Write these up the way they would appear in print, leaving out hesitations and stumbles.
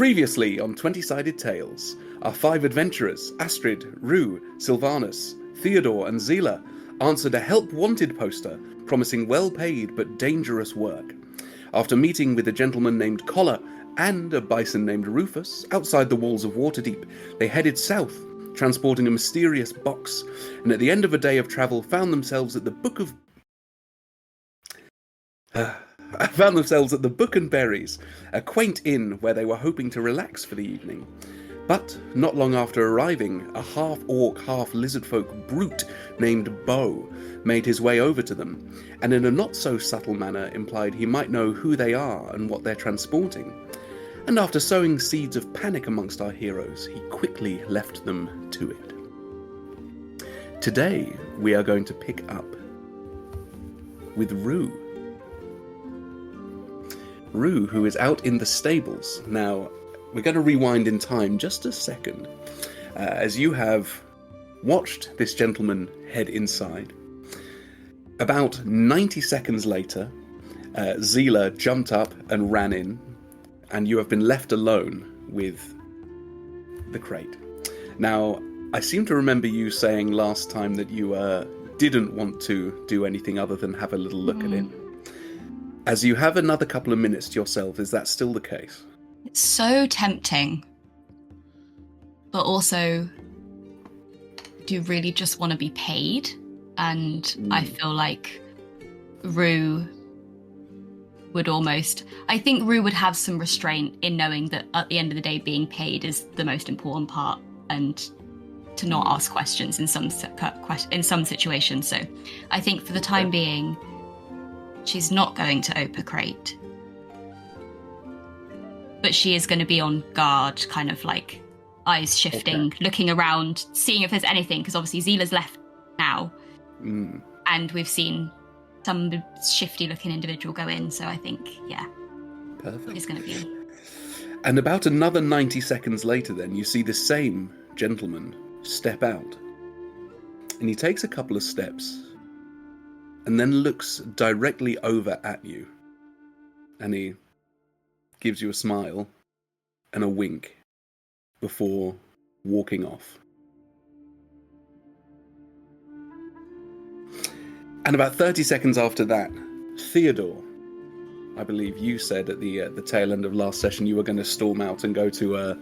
Previously on 20-Sided Tales, our 5 adventurers, Astryd, Rue, Sylvanus, Theodore and Zelah, answered a help wanted poster promising well-paid but dangerous work. After meeting with a gentleman named Collar and a bison named Rufus outside the walls of Waterdeep, they headed south, transporting a mysterious box, and at the end of a day of travel found themselves at the Book and Berries, a quaint inn where they were hoping to relax for the evening. But not long after arriving, a half-orc, half-lizardfolk brute named Beau made his way over to them, and in a not-so-subtle manner implied he might know who they are and what they're transporting. And after sowing seeds of panic amongst our heroes, he quickly left them to it. Today, we are going to pick up with Rue. Rue, who is out in the stables. Now, we're going to rewind in time just a second, as you have watched this gentleman head inside. About 90 seconds later, Zelah jumped up and ran in, and you have been left alone with the crate. Now, I seem to remember you saying last time that you didn't want to do anything other than have a little look at it. As you have another couple of minutes to yourself, is that still the case? It's so tempting. But also, do you really just want to be paid? And I feel like Rue would almost... I think Rue would have some restraint in knowing that at the end of the day, being paid is the most important part, and to not ask questions in some situations. So I think for the time being, she's not going to open a crate. But she is going to be on guard, kind of like eyes shifting, looking around, seeing if there's anything, because obviously Zelah's left now. And we've seen some shifty-looking individual go in, so I think, Perfect. It's going to be... And about another 90 seconds later then, you see the same gentleman step out. And he takes a couple of steps, and then looks directly over at you. And he gives you a smile and a wink before walking off. And about 30 seconds after that, Theodore, I believe you said at the tail end of last session you were going to storm out and go to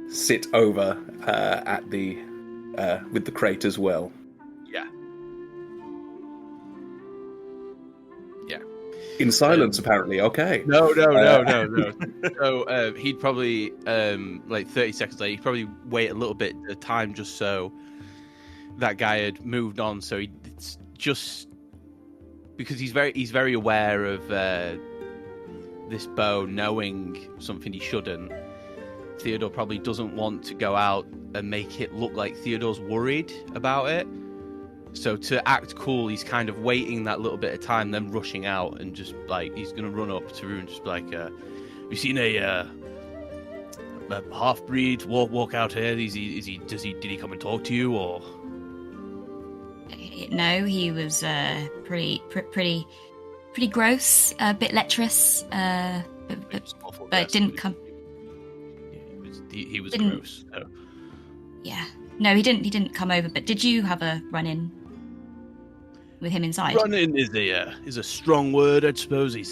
sit over at the with the crate as well. Yeah. In silence, apparently. Okay. No. So he'd probably, like 30 seconds later, he'd probably wait a little bit of time just so that guy had moved on. So it's just because he's very aware of this Beau knowing something he shouldn't. Theodore probably doesn't want to go out and make it look like Theodore's worried about it. So to act cool, he's kind of waiting that little bit of time, then rushing out and just like he's gonna run up to Rue and just be like, "You seen a half breed walk out here? Did he come and talk to you or?" No, he was pretty gross, a bit lecherous, but didn't come. Yeah, he was gross. So. Yeah, no, he didn't come over. But did you have a run-in with him inside? Run-in is a strong word, I suppose. He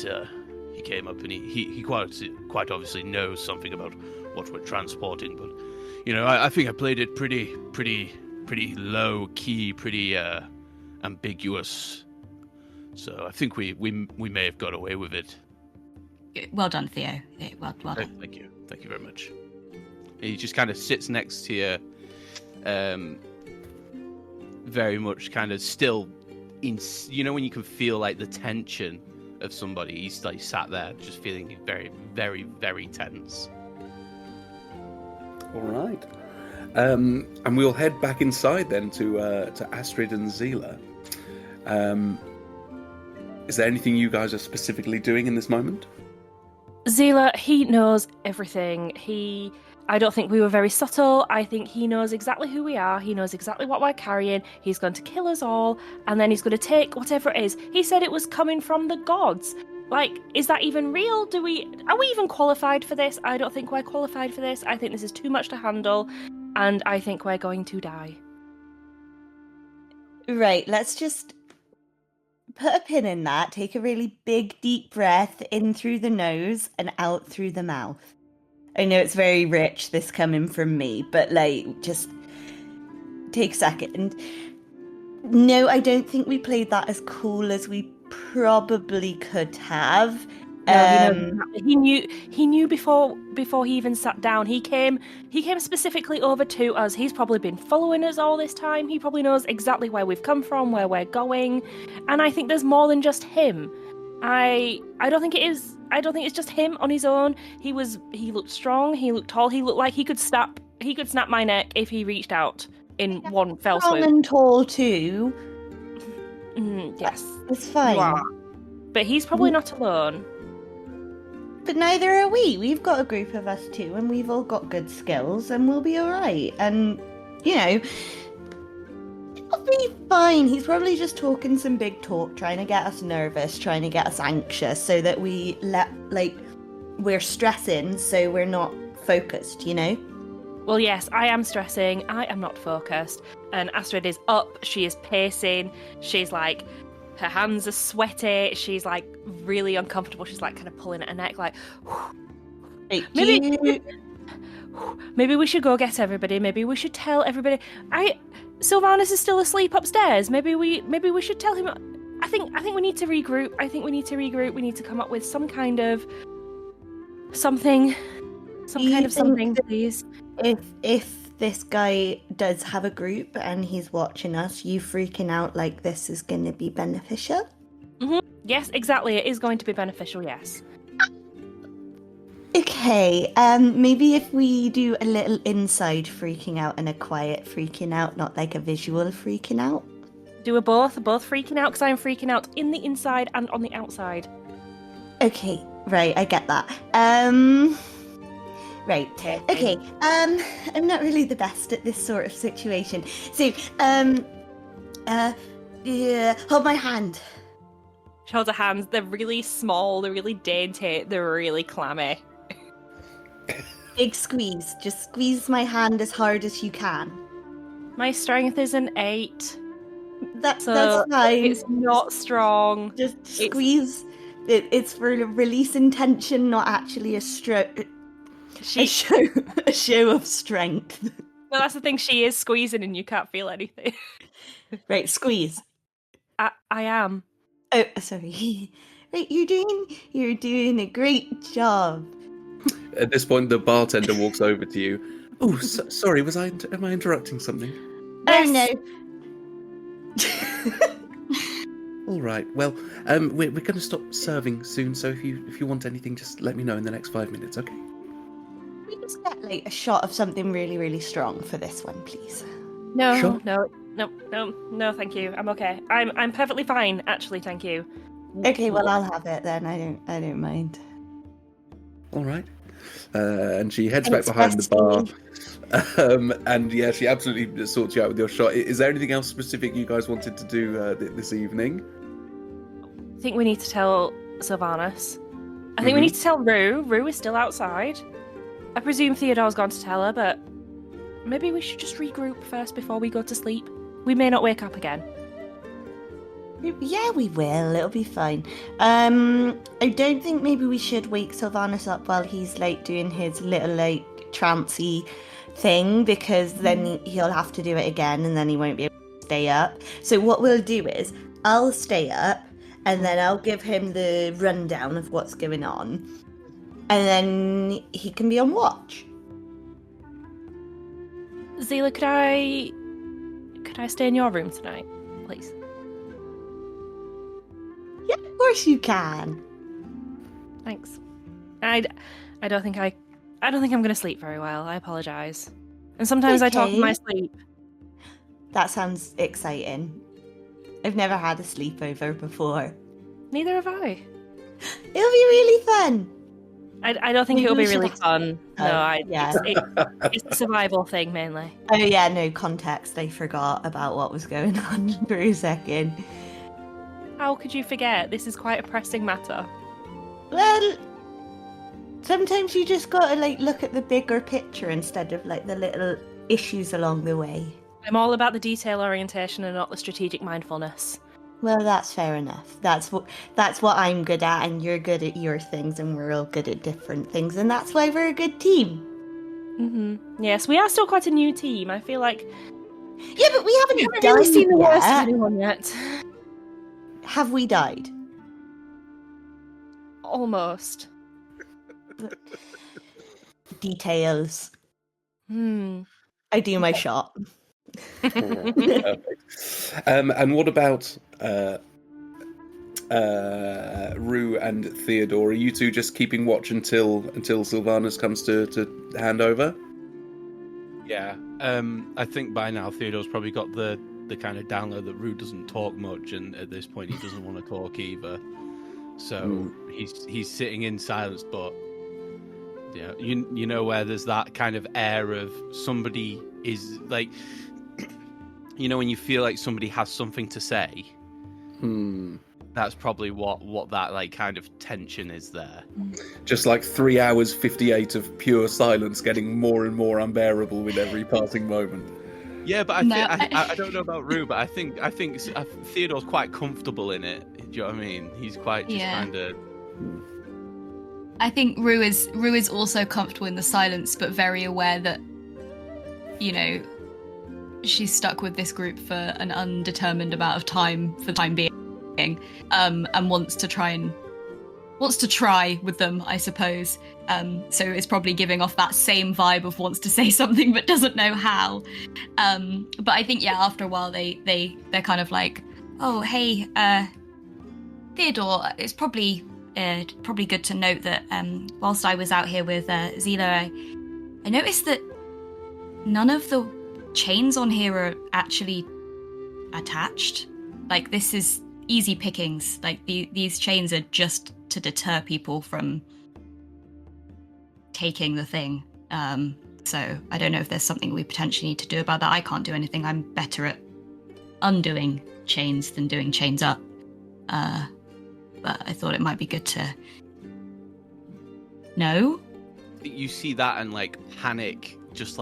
came up and he quite obviously knows something about what we're transporting. But I think I played it pretty low key, pretty ambiguous. So I think we may have got away with it. Well done, Theo. Well done. Thank you very much. He just kind of sits next to you, very much kind of still in. When you can feel like the tension of somebody. He's like sat there, just feeling very, very, very tense. All right. And we'll head back inside then to Astryd and Zelah. Is there anything you guys are specifically doing in this moment? Zelah, he knows everything. I don't think we were very subtle. I think he knows exactly who we are. He knows exactly what we're carrying. He's going to kill us all, and then he's going to take whatever it is. He said it was coming from the gods. Like, is that even real? Are we even qualified for this? I don't think we're qualified for this. I think this is too much to handle, and I think we're going to die. Right, let's just put a pin in that. Take a really big, deep breath in through the nose and out through the mouth. I know it's very rich, this coming from me, but, like, just take a second. No, I don't think we played that as cool as we probably could have. No, he knew before he even sat down. He came specifically over to us. He's probably been following us all this time. He probably knows exactly where we've come from, where we're going, and I think there's more than just him. I don't think it is. I don't think it's just him on his own. He looked strong. He looked tall. He looked like he could snap my neck if he reached out in one fell swoop. Strong and tall too. Yes, it's fine. But he's probably not alone. But neither are we. We've got a group of us too, and we've all got good skills, and we'll be all right. And it'll be fine. He's probably just talking some big talk, trying to get us nervous, trying to get us anxious, so that we're stressing, so we're not focused. Well, yes, I am stressing. I am not focused. And Astryd is up. She is pacing. She's like, her hands are sweaty. She's like really uncomfortable. She's like kind of pulling at her neck, like. Maybe we should go get everybody. Maybe we should tell everybody. Sylvanus is still asleep upstairs. Maybe we should tell him. I think we need to regroup. We need to come up with some kind of something. Something, please. If this guy does have a group and he's watching us, you freaking out like this is going to be beneficial? Mm-hmm. Yes, exactly. It is going to be beneficial, yes. Okay, maybe if we do a little inside freaking out and a quiet freaking out, not like a visual freaking out. Do we both freaking out? Because I'm freaking out in the inside and on the outside. Okay, right, I get that. Right. Okay. I'm not really the best at this sort of situation. So, hold my hand. She holds her hands. They're really small. They're really dainty. They're really clammy. Big squeeze. Just squeeze my hand as hard as you can. My strength is an 8. That's fine. It's not strong. Just squeeze. It's for releasing tension, not actually a stroke. A show of strength. Well, that's the thing. She is squeezing, and you can't feel anything. Right, squeeze. I am. Oh, sorry. Right, you're doing a great job. At this point, the bartender walks over to you. Oh, sorry. Am I interrupting something? Yes. Oh no. All right. Well, we're going to stop serving soon. So if you want anything, just let me know in the next 5 minutes, okay? We just get like a shot of something really, really strong for this one, please. No, sure. no, thank you. I'm okay. I'm perfectly fine, actually, thank you. Okay, well I'll have it then. I don't mind. All right. And she heads back behind the bar. And yeah, she absolutely sorts you out with your shot. Is there anything else specific you guys wanted to do this evening? I think we need to tell Sylvanus. I think we need to tell Rue. Rue is still outside. I presume Theodore's gone to tell her, but maybe we should just regroup first before we go to sleep. We may not wake up again. Yeah, we will. It'll be fine. I don't think maybe we should wake Sylvanus up while he's like doing his little like trancy thing, because then he'll have to do it again and then he won't be able to stay up. So what we'll do is I'll stay up and then I'll give him the rundown of what's going on. And then he can be on watch. Zelah, could I stay in your room tonight, please? Yeah, of course you can. Thanks. I don't think I'm going to sleep very well. I apologize. And sometimes I talk in my sleep. That sounds exciting. I've never had a sleepover before. Neither have I. It'll be really fun. I don't think it'll be really fun. Yeah. It's a survival thing mainly. Oh yeah, no context. I forgot about what was going on for a second. How could you forget? This is quite a pressing matter. Well, sometimes you just gotta like look at the bigger picture instead of like the little issues along the way. I'm all about the detail orientation and not the strategic mindfulness. Well, that's fair enough. That's what I'm good at, and you're good at your things, and we're all good at different things, and that's why we're a good team. Mm-hmm. Yes, we are still quite a new team. I feel like Yeah, but we haven't really died seen the worst of yet. anyone yet. Have we died? Almost. Details. I do my shot. Perfect. And what about Rue and Theodore? Are you two just keeping watch until Sylvanus comes to hand over? Yeah. I think by now Theodore's probably got the kind of download that Rue doesn't talk much, and at this point he doesn't want to talk either. So he's sitting in silence, but yeah, you know where there's that kind of air of somebody is like, you know, when you feel like somebody has something to say. That's probably what that like kind of tension is there. Just like 3 hours 58 of pure silence, getting more and more unbearable with every passing moment. Yeah, but I don't know about Rue, but I think Theodore's quite comfortable in it. Do you know what I mean? He's quite just kind of. I think Rue is also comfortable in the silence, but very aware that, you know, she's stuck with this group for an undetermined amount of time for the time being, and wants to try with them, I suppose. So it's probably giving off that same vibe of wants to say something but doesn't know how. But I think after a while they're kind of like, oh hey, Theodore, it's probably good to note that whilst I was out here with Zelah, I noticed that none of the chains on here are actually attached. Like, this is easy pickings. Like, these chains are just to deter people from taking the thing. So I don't know if there's something we potentially need to do about that. I can't do anything. I'm better at undoing chains than doing chains up. But I thought it might be good to know. You see that, and like panic just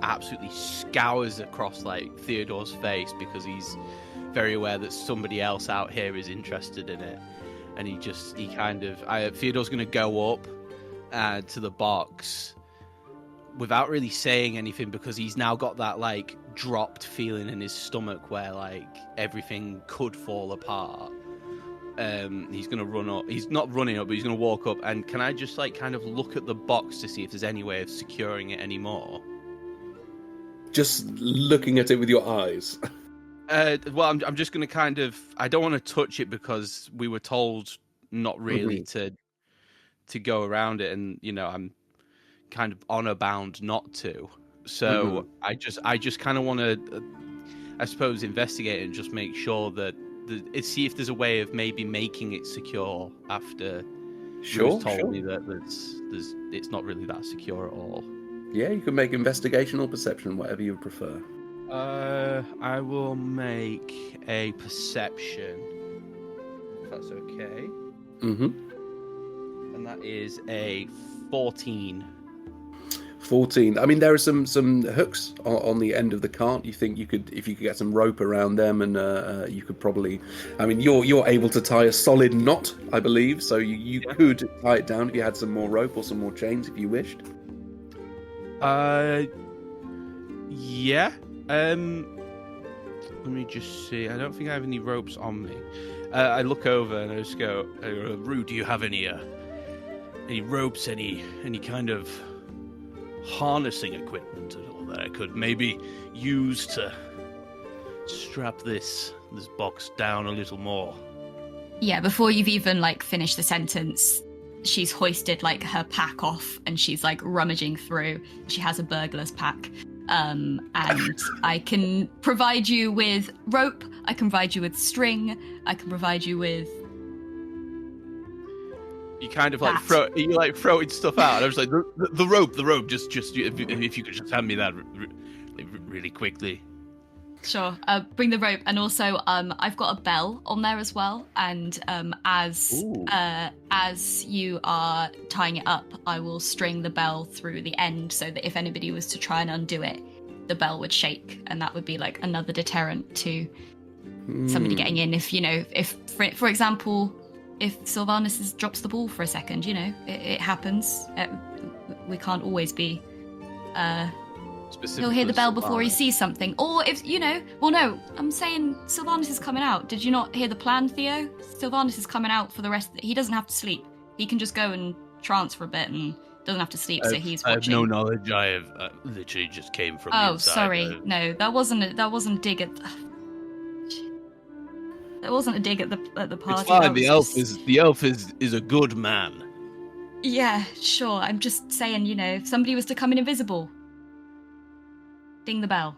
absolutely scours across like Theodore's face, because he's very aware that somebody else out here is interested in it, and Theodore's going to go up to the box without really saying anything, because he's now got that like dropped feeling in his stomach where like everything could fall apart. He's going to run up. He's not running up, but he's going to walk up. And can I just like kind of look at the box to see if there's any way of securing it anymore? Just looking at it with your eyes. Well, I'm just going to kind of. I don't want to touch it because we were told not really to go around it, and you know I'm kind of honor bound not to. So I just kind of want to, I suppose, investigate it and just make sure that. See if there's a way of maybe making it secure after told me that it's not really that secure at all. Yeah, you can make investigation or perception, whatever you prefer. I will make a perception, if that's okay. And that is a 14. 14. I mean, there are some hooks on the end of the cart. You think if you could get some rope around them, and you could probably. I mean, you're able to tie a solid knot, I believe. So you could tie it down if you had some more rope or some more chains, if you wished. Yeah. Let me just see. I don't think I have any ropes on me. I look over and I just go, Rue, do you have any ropes, any kind of harnessing equipment at all that I could maybe use to strap this box down a little more? Yeah, before you've even like finished the sentence, she's hoisted like her pack off and she's like rummaging through. She has a burglar's pack. And I can provide you with rope, I can provide you with string, I can provide you with. You kind of like throwing stuff out. And I was like, the rope. Just if you could just hand me that really quickly. Sure. Bring the rope, and also I've got a bell on there as well. And as you are tying it up, I will string the bell through the end, so that if anybody was to try and undo it, the bell would shake, and that would be like another deterrent to somebody getting in. If if for example, if Sylvanus drops the ball for a second, it happens. We can't always be. He'll hear the bell before he sees something, or if well, no, I'm saying Sylvanus is coming out. Did you not hear the plan, Theo? Sylvanus is coming out for the rest. He doesn't have to sleep. He can just go and trance for a bit and doesn't have to sleep. So he's watching. I have no knowledge. I have literally just came from. Oh, the inside. Sorry, no, that wasn't a dig at. That wasn't a dig at the party. It's fine. The elf is a good man. Yeah, sure. I'm just saying, if somebody was to come in invisible, ding the bell.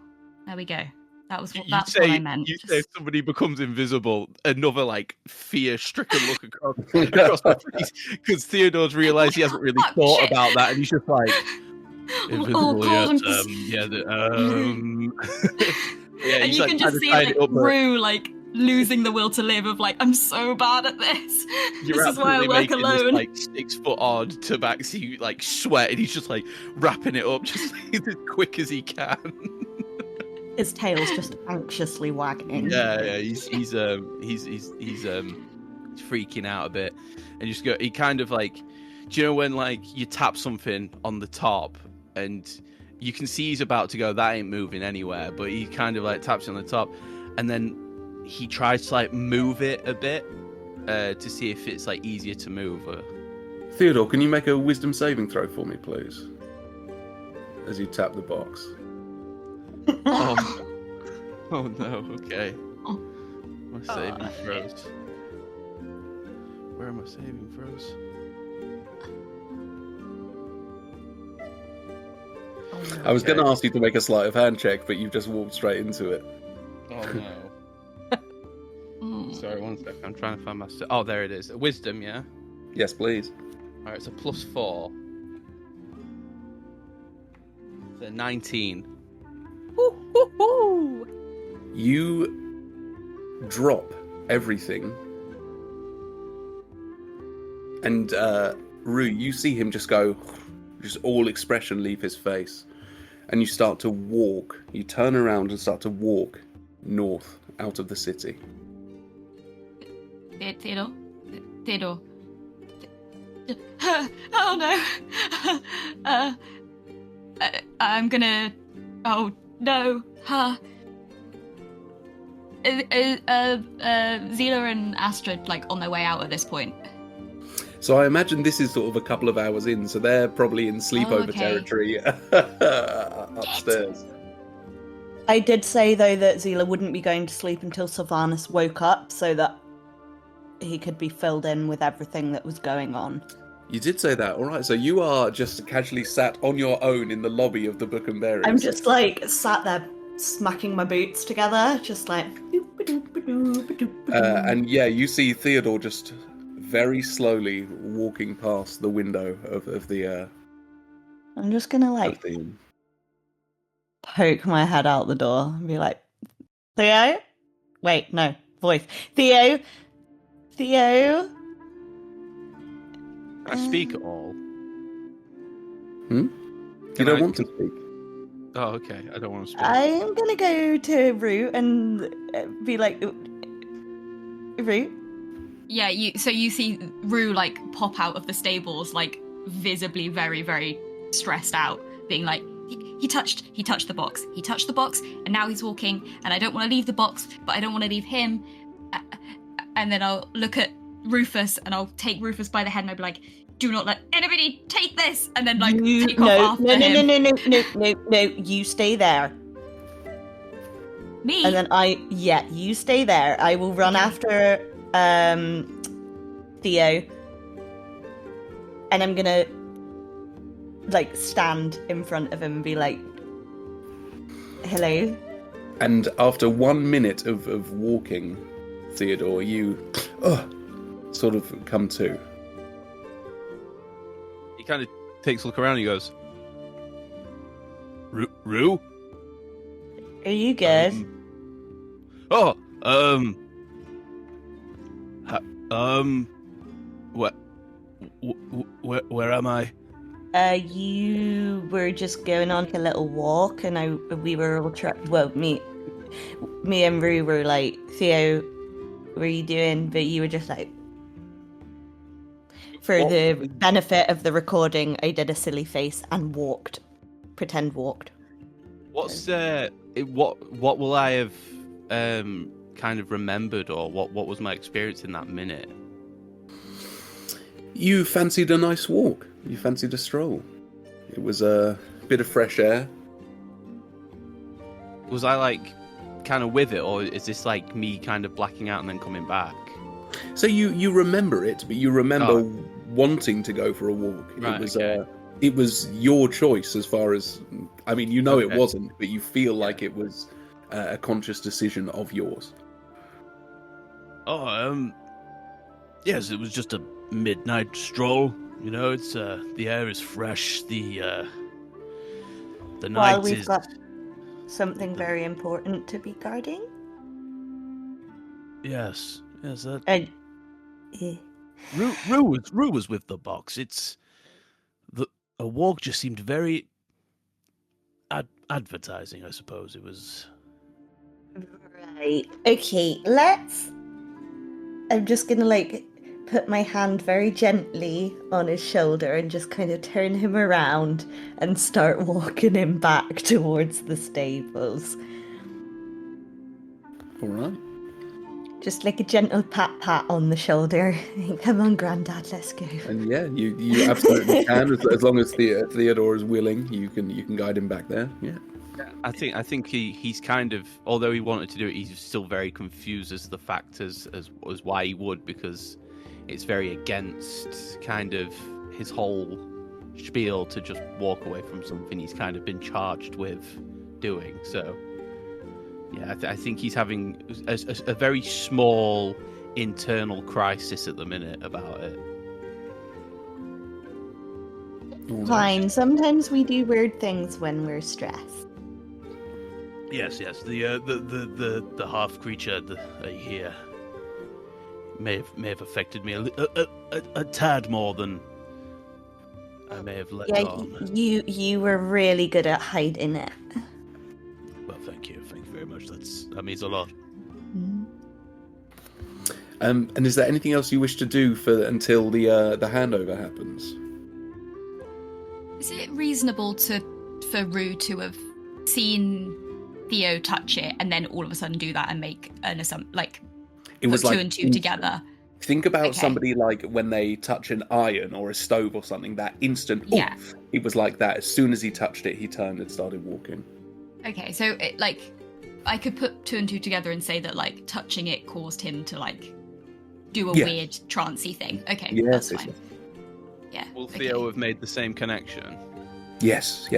There we go. That's what I meant. You say if somebody becomes invisible, another fear-stricken look across the face, because Theodore's realised he hasn't really thought about that, and he's just like, invisible, and you can just see Rue losing the will to live of I'm so bad at this. You're this is why I work alone. This 6 foot odd tabaxi sweat, and he's just wrapping it up just as quick as he can. His tail's just anxiously wagging. Yeah, he's freaking out a bit, and just go. He kind of do you know when you tap something on the top and you can see he's about to go, that ain't moving anywhere, but he kind of taps it on the top, and then he tries to move it a bit to see if it's easier to move. Theodore, can you make a wisdom saving throw for me, please? As you tap the box. Oh no, okay. My saving throws. Where are my saving throws? I was going to ask you to make a sleight of hand check, but you've just walked straight into it. Oh no. Sorry, one second. I'm trying to find my... Oh, there it is. Wisdom, yeah? Yes, please. Alright, it's a +4. So 19. You drop everything, and Rue, you see him just go, just all expression leave his face, and you start to walk. You turn around and start to walk north out of the city. Theodore. Oh no. I'm gonna. Oh no. Zelah and Astryd on their way out at this point. So I imagine this is sort of a couple of hours in, so they're probably in sleepover territory upstairs. I did say, though, that Zelah wouldn't be going to sleep until Sylvanus woke up, so that he could be filled in with everything that was going on. You did say that, all right. So you are just casually sat on your own in the lobby of the Book and Berries. I'm just sat there smacking my boots together, just and yeah, you see Theodore just very slowly walking past the window of the. I'm just gonna poke my head out the door and be like, Theo? Wait, no, voice. Theo? Can I speak at all? You don't want to speak? Oh, okay. I don't want to speak. I'm gonna go to Rue and be like, Rue? Yeah, you see Rue pop out of the stables, visibly very, very stressed out, being like, he touched the box. He touched the box, and now he's walking, and I don't want to leave the box, but I don't want to leave him. And then I'll look at Rufus, and I'll take Rufus by the head, and I'll be like, do not let anybody take this, and then take off after him. No, you stay there. Me? And then you stay there. I will run after Theo, and I'm gonna stand in front of him and be like, hello. And after 1 minute of walking, Theodore, you sort of come to. He kind of takes a look around and he goes, Rue? Are you good? Where am I? You were just going on a little walk, and we were all me and Rue were like, Theo, what are you doing? But you were just like, for the benefit of the recording, I did a silly face and walked. Pretend walked. What's what will I have kind of remembered, or what was my experience in that minute? You fancied a nice walk. You fancied a stroll. It was a bit of fresh air. Was I like kind of with it, or is this like me kind of blacking out and then coming back? So you remember it, but you remember wanting to go for a walk. Right, It was your choice as far as... I mean, it Okay. wasn't, but you feel like it was a conscious decision of yours. Yes, it was just a midnight stroll. You know, it's the air is fresh. The While night we've is got something very important to be guarding. yes. That And yeah. Rue was with the box. It's a walk just seemed very advertising. I suppose it was. Right. Okay, I'm just gonna put my hand very gently on his shoulder and just kind of turn him around and start walking him back towards the stables. All right. Just like a gentle pat on the shoulder. Come on, Grandad, let's go. And yeah, you absolutely can, as long as Theodore is willing. You can guide him back there. Yeah. I think he's kind of, although he wanted to do it, he's still very confused as the fact as why he would, because it's very against kind of his whole spiel to just walk away from something he's kind of been charged with doing. So yeah, I think he's having a very small internal crisis at the minute about it. Fine, sometimes we do weird things when we're stressed. Yes. The half creature here may have affected me a tad more than I may have let on. You were really good at hiding it. Well, thank you very much. That means a lot. And is there anything else you wish to do until the handover happens? Is it reasonable for Rue to have seen Theo touch it and then all of a sudden do that and make an assumption, It was put two like and two together? Think about Okay. somebody like when they touch an iron or a stove or something. That instant, Yeah. it was like that. As soon as he touched it, he turned and started walking. Okay, so I could put two and two together and say that touching it caused him to do a Yeah. weird trancey thing. Okay, Yes, that's yes, fine. Yeah. Will okay. Theo have made the same connection? Yes.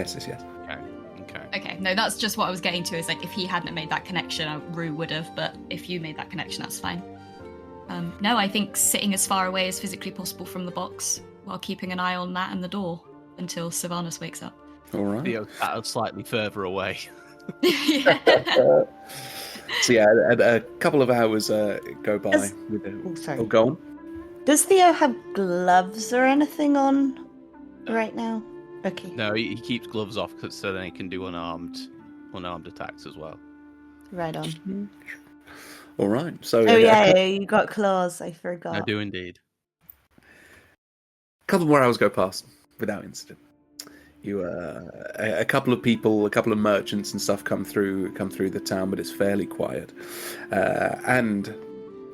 Okay, no, that's just what I was getting to. Is if he hadn't made that connection, Rue would have. But if you made that connection, that's fine. No, I think sitting as far away as physically possible from the box while keeping an eye on that and the door until Sylvanus wakes up. All right. Theo sat slightly further away. Yeah. So yeah, a couple of hours go by. Sorry. Oh, go on. Does Theo have gloves or anything on right now? Okay. No, he keeps gloves off so then he can do unarmed attacks as well. Right on. All right. So Oh yeah, you got claws. I forgot. I do indeed. a couple more hours go past without incident. A couple of people, a couple of merchants and stuff come through the town, but it's fairly quiet. And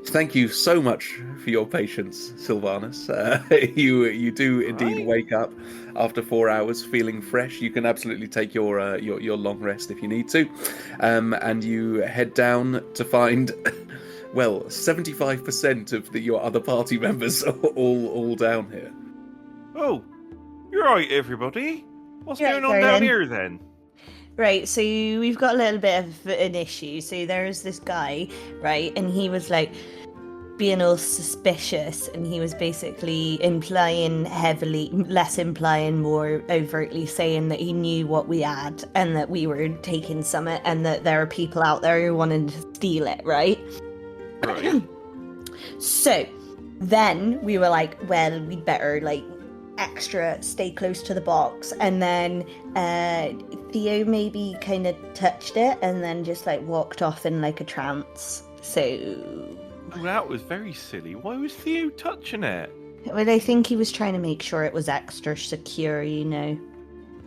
thank you so much for your patience, Sylvanus. You do indeed wake up after 4 hours feeling fresh. You can absolutely take your long rest if you need to, and you head down to find 75% of your other party members are all down here. Oh, you're right, everybody. What's You're going right, on down Vernon. here then? Right, so we've got a little bit of an issue. So there's this guy, right, and he was being all suspicious, and he was basically less implying, more overtly saying that he knew what we had and that we were taking summit and that there are people out there who wanted to steal it, right? Right. So then we were like, well, we'd better like extra stay close to the box. And then Theo maybe kind of touched it and then just like walked off in like a trance. So Oh, that was very silly. Why was Theo touching it? well, I think he was trying to make sure it was extra secure, you know.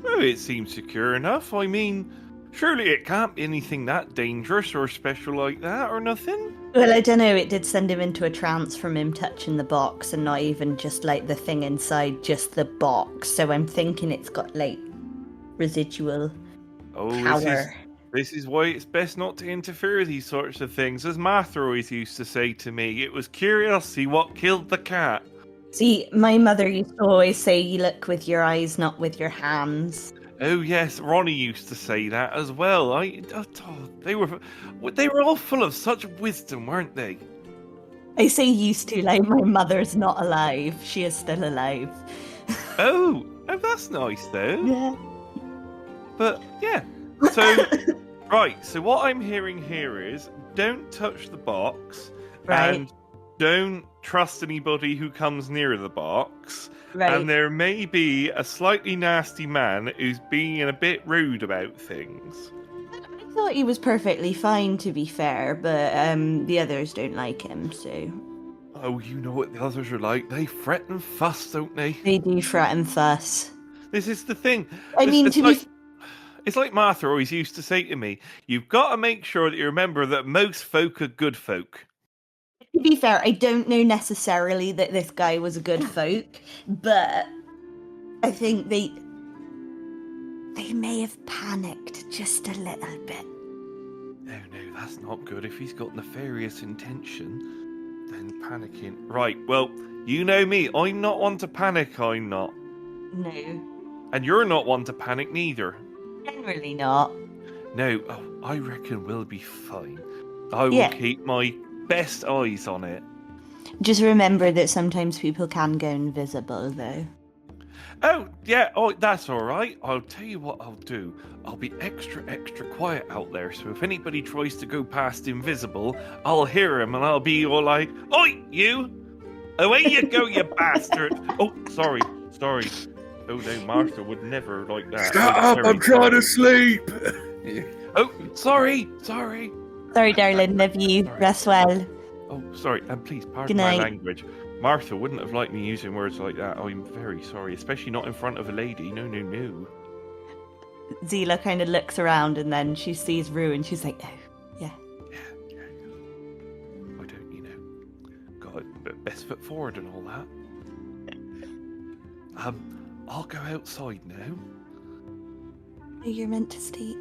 Oh, it seems secure enough. I mean, surely it can't be anything that dangerous or special like that or nothing. Well, I don't know, it did send him into a trance from him touching the box and not even just like the thing inside, just the box. So I'm thinking it's got like residual Oh, power. this is why it's best not to interfere with these sorts of things. As Martha always used to say to me, it was curiosity what killed the cat. See, my mother used to always say, you look with your eyes, not with your hands. Oh yes, Ronnie used to say that as well. They were all full of such wisdom, weren't they? I say used to, like my mother's not alive. She is still alive. Oh, that's nice though. Yeah. But yeah, so right. So what I'm hearing here is don't touch the box, Right. and don't trust anybody who comes near the box. Right. And there may be a slightly nasty man who's being a bit rude about things. I thought he was perfectly fine, to be fair, but the others don't like him, so... Oh, you know what the others are like. They fret and fuss, don't they? They do fret and fuss. This is the thing. I mean, It's like Martha always used to say to me, you've got to make sure that you remember that most folk are good folk. To be fair, I don't know necessarily that this guy was a good folk, but I think they may have panicked just a little bit. No, that's not good. If he's got nefarious intention, then panicking. Right, well, you know me. I'm not one to panic, I'm not. No, And you're not one to panic neither. generally not. No, I reckon we'll be fine. I will Yeah. keep my best eyes on it. Just remember that sometimes people can go invisible, though. Oh, yeah, that's all right. I'll tell you what I'll do. I'll be extra quiet out there, so if anybody tries to go past invisible, I'll hear him and I'll be all like, oi, you! Away you go, you bastard! Oh, sorry. Oh, no, Martha would never like that. Shut up! I'm trying to sleep. Oh, sorry. Sorry, darling, love you. Sorry. Rest well. Oh, sorry, and please pardon Good my night. language. Martha wouldn't have liked me using words like that. I'm very sorry, especially not in front of a lady. No. Zelah kind of looks around and then she sees Rue and she's like, oh, yeah. Yeah. I don't, got a best foot forward and all that. I'll go outside now. You're meant to stay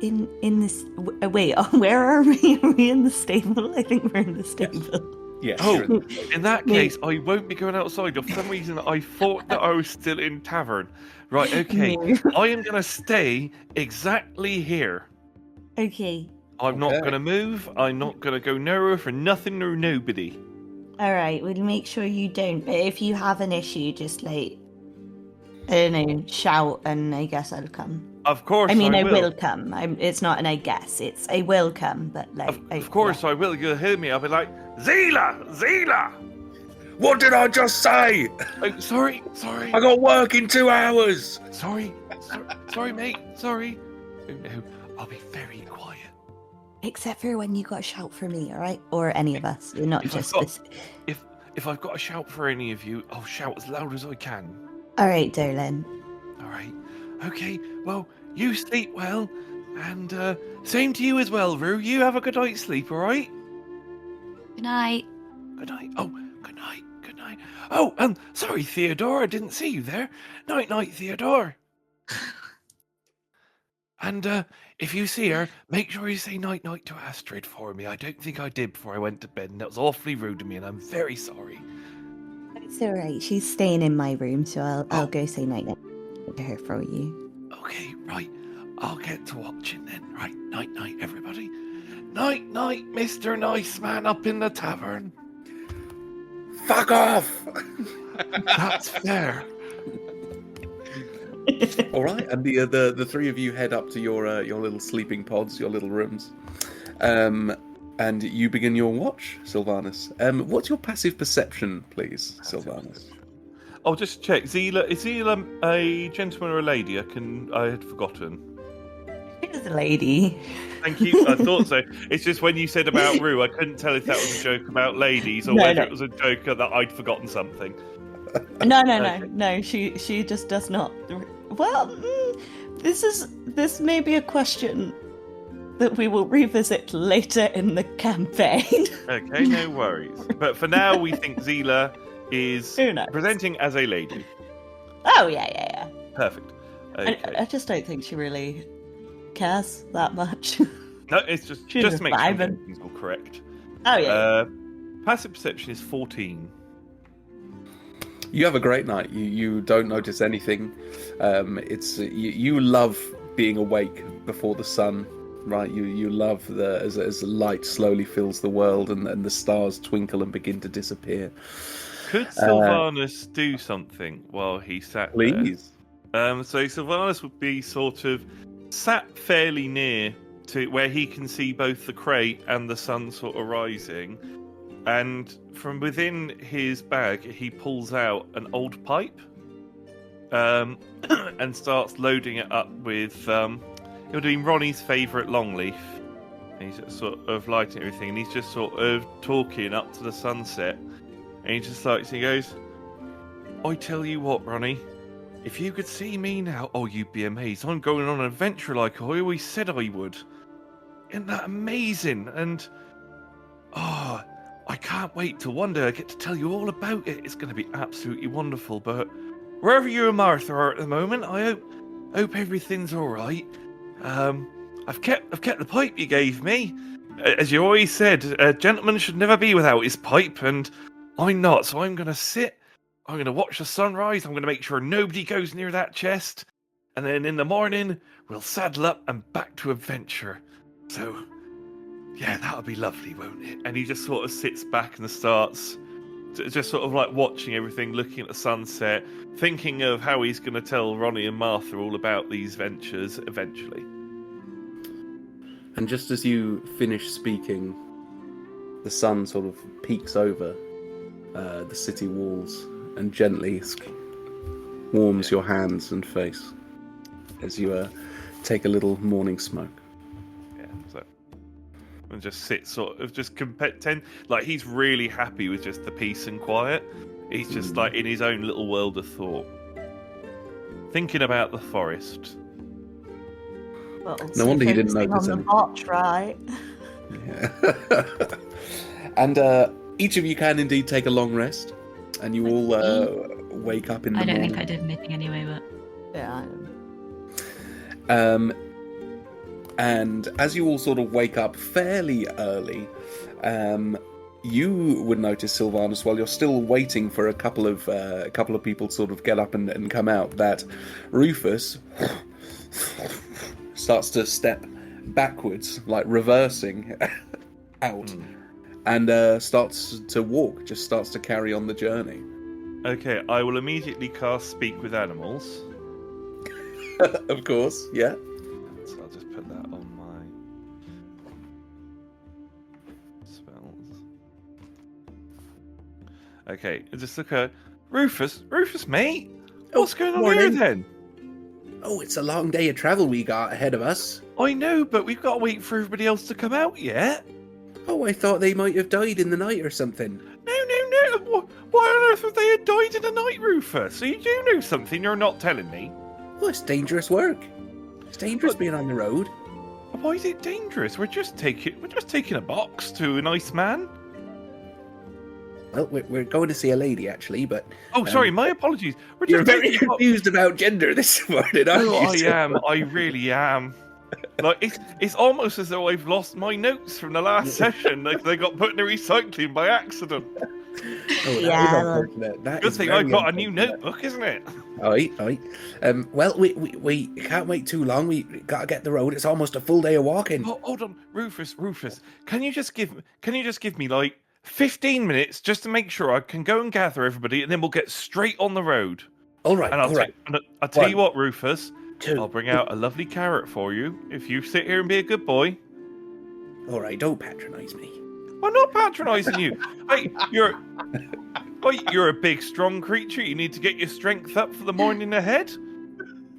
in this... Wait, where are we? Are we in the stable? I think we're in the stable. Yeah. Oh, sure. in that No. case, I won't be going outside. For some reason, I thought that I was still in tavern. Right, okay. No. I am going to stay exactly here. Okay. I'm not Okay. going to move. I'm not going to go nowhere for nothing or nobody. All right, we'll make sure you don't. But if you have an issue, just like, I don't know, shout and I guess I'll come. Of course, I mean, I will. will come. It's not an I guess. It's I will come, but like... Of course, I will. You'll hear me. I'll be like, Zelah! What did I just say? Oh, sorry. I got work in 2 hours. Sorry, mate. Sorry. Oh, no, I'll be very quiet. Except for when you got to shout for me, all right? Or any of us. You're not If just... I've got- If I've got to shout for any of you, I'll shout as loud as I can. All right, darling. All right. Okay, well, you sleep well, and same to you as well, Rue. You have a good night's sleep, all right? Good night. Good night. Oh, good night. Oh, sorry, Theodore, I didn't see you there. Night, Theodore. And if you see her, make sure you say night to Astryd for me. I don't think I did before I went to bed, and that was awfully rude of me, and I'm very sorry. It's all right. She's staying in my room, so I'll Oh. go say night to her for you. Okay, right. I'll get to watching then. Right, night, everybody. Night, Mr. Nice Man up in the tavern. Fuck off. That's fair. All right, and the three of you head up to your little sleeping pods, your little rooms. And you begin your watch, Sylvanus. What's your passive perception, please, Sylvanus? I'll just check. Zelah, is Zelah a gentleman or a lady? I had forgotten. She's a lady. Thank you. I thought so. It's just when you said about Rue, I couldn't tell if that was a joke about ladies or whether it was a joke that I'd forgotten something. No. She just does not. Well, this may be a question that we will revisit later in the campaign. Okay, no worries. But for now, we think Zelah is presenting as a lady. Oh yeah. Perfect. Okay. I just don't think she really cares that much. No, it's just make sure things all correct. Oh yeah. Passive perception is 14. You have a great night. You don't notice anything. It's you love being awake before the sun, right? You love as the light slowly fills the world and the stars twinkle and begin to disappear. Could Sylvanus do something while he sat there? Please. So Sylvanus would be sort of sat fairly near to where he can see both the crate and the sun sort of rising. And from within his bag, he pulls out an old pipe and starts loading it up with, it would be Ronnie's favourite longleaf. And he's sort of lighting everything, and he's just sort of talking up to the sunset. And he just he goes, I tell you what, Ronnie, if you could see me now, oh, you'd be amazed. I'm going on an adventure like I always said I would. Isn't that amazing? And, I can't wait till one day I get to tell you all about it. It's going to be absolutely wonderful. But wherever you and Martha are at the moment, I hope everything's all right. I've kept the pipe you gave me. As you always said, a gentleman should never be without his pipe, and I'm not. So I'm going to sit. I'm going to watch the sunrise. I'm going to make sure nobody goes near that chest. And then in the morning, we'll saddle up and back to adventure. So, yeah, that'll be lovely, won't it? And he just sort of sits back and starts just sort of like watching everything, looking at the sunset, thinking of how he's going to tell Ronnie and Martha all about these ventures eventually. And just as you finish speaking, the sun sort of peeks over the city walls and gently warms your hands and face as you take a little morning smoke. Yeah, so and just sit sort of just pretend like he's really happy with just the peace and quiet. He's just like in his own little world of thought, thinking about the forest. Well, no wonder he didn't notice on the botch, right? Yeah. And each of you can indeed take a long rest, and you all wake up in the morning. I don't think I did anything anyway, but Yeah. And as you all sort of wake up fairly early, you would notice, Sylvanus, while you're still waiting for a couple of people to sort of get up and come out, that Rufus starts to step backwards, like reversing out, and starts to walk, just starts to carry on the journey. Okay, I will immediately cast Speak with Animals. Of course, yeah. So I'll just put that on my spells. Okay, just look at Rufus, mate. What's going on here then? Oh, it's a long day of travel we got ahead of us. I know, but we've got to wait for everybody else to come out yet. Oh, I thought they might have died in the night or something. No. Why on earth would they have died in the night, Rufus? So you do know something you're not telling me. Well, it's dangerous work. It's dangerous being on the road. Why is it dangerous? We're just taking a box to a nice man. Well, we're going to see a lady, actually, but... Oh, sorry, my apologies. You're very confused about gender this morning, aren't you? I am. I really am. Like it's almost as though I've lost my notes from the last session. Like they got put in the recycling by accident. Oh, Yeah. Good thing I've got a new notebook, isn't it? Aye. Well, we can't wait too long. We gotta get the road. It's almost a full day of walking. Oh, hold on, Rufus. Can you just give me like 15 minutes just to make sure I can go and gather everybody, and then we'll get straight on the road. All right. I'll tell you what, Rufus. 2. I'll bring out a lovely carrot for you if you sit here and be a good boy. All right, don't patronise me. I'm not patronising you. Hey, you're a big, strong creature. You need to get your strength up for the morning ahead.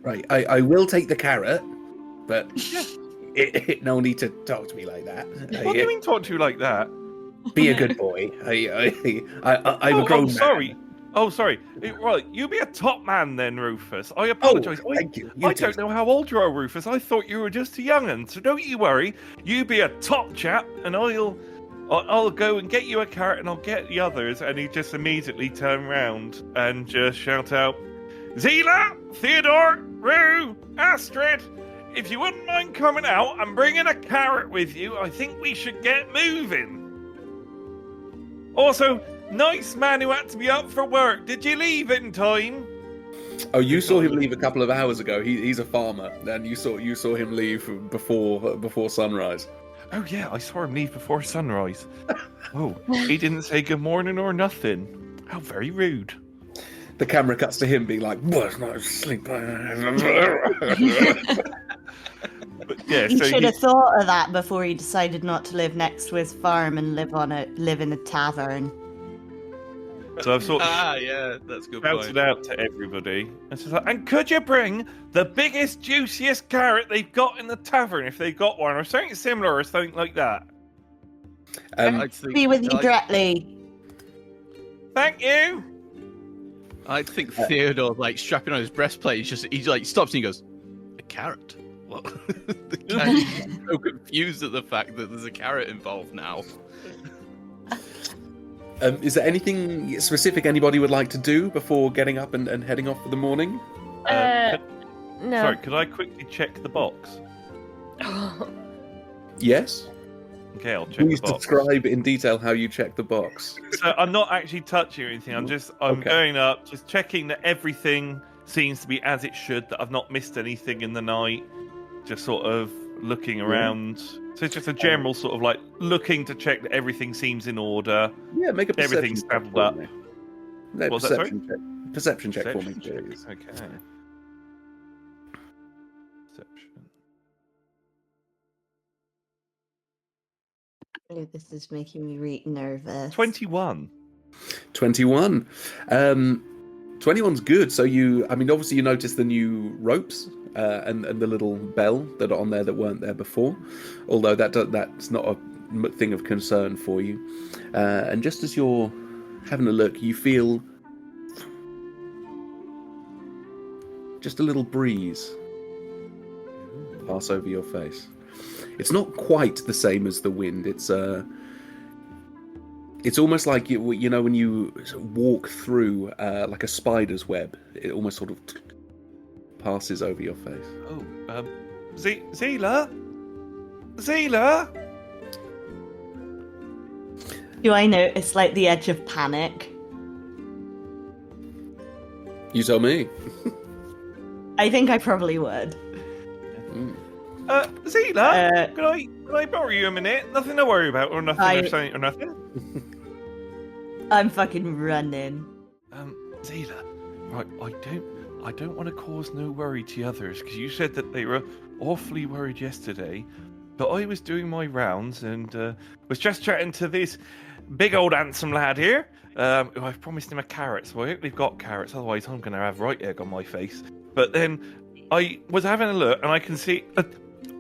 Right, I will take the carrot, but no need to talk to me like that. What do you mean talk to you like that? Be a good boy. I'm a grown man. Sorry. Oh, sorry. Right, you be a top man then, Rufus. I apologise. Thank you. I don't know how old you are, Rufus. I thought you were just a young'un. So don't you worry. You be a top chap, and I'll go and get you a carrot, and I'll get the others. And he just immediately turned round and just shout out, Zelah, Theodore, Rue, Astryd, if you wouldn't mind coming out and bringing a carrot with you, I think we should get moving. Also, nice man who had to be up for work. Did you leave in time? Oh, you saw him leave a couple of hours ago. He's a farmer, and you saw him leave before sunrise. Oh yeah, I saw him leave before sunrise. Oh, he didn't say good morning or nothing. How very rude. The camera cuts to him being like, "Was not asleep." You should have thought of that before he decided not to live next to his farm and live in a tavern. So I've sort of yeah, that's a good shouted point. out to everybody. And could you bring the biggest, juiciest carrot they've got in the tavern if they've got one, or something similar, or something like that? Be with you directly. Thank you. I think Theodore's like strapping on his breastplate. He like stops and he goes, "A carrot? What?" The guy's so confused at the fact that there's a carrot involved now. Is there anything specific anybody would like to do before getting up and heading off for the morning? No. Sorry, could I quickly check the box? Yes. Okay, I'll check Please the box. describe in detail how you check the box. So I'm not actually touching anything. I'm Okay. going up, just checking that everything seems to be as it should, that I've not missed anything in the night. Just sort of looking around. So it's just a general sort of like looking to check that everything seems in order. Yeah, make a perception Everything's check saddled for up. me. No, What's that, sorry? Perception check for me, Perception check. please. Okay. Perception. Oh, this is making me really nervous. 21. 21. 21's good. So obviously you notice the new ropes and the little bell that are on there that weren't there before. Although that's not a thing of concern for you. And just as you're having a look, you feel just a little breeze pass over your face. It's not quite the same as the wind. It's almost like you know when you walk through like a spider's web. It almost sort of passes over your face. Oh, Zelah? Zelah? Do I notice like the edge of panic? You tell me. I think I probably would. Zelah? Can I borrow you a minute? Nothing to worry about, or nothing or something or nothing? I'm fucking running. Zelah, right, I don't want to cause no worry to others, because you said that they were awfully worried yesterday, but I was doing my rounds and was just chatting to this big old handsome lad here, who I've promised him a carrot, so I hope they've got carrots, otherwise I'm going to have right egg on my face. But then I was having a look, and I can see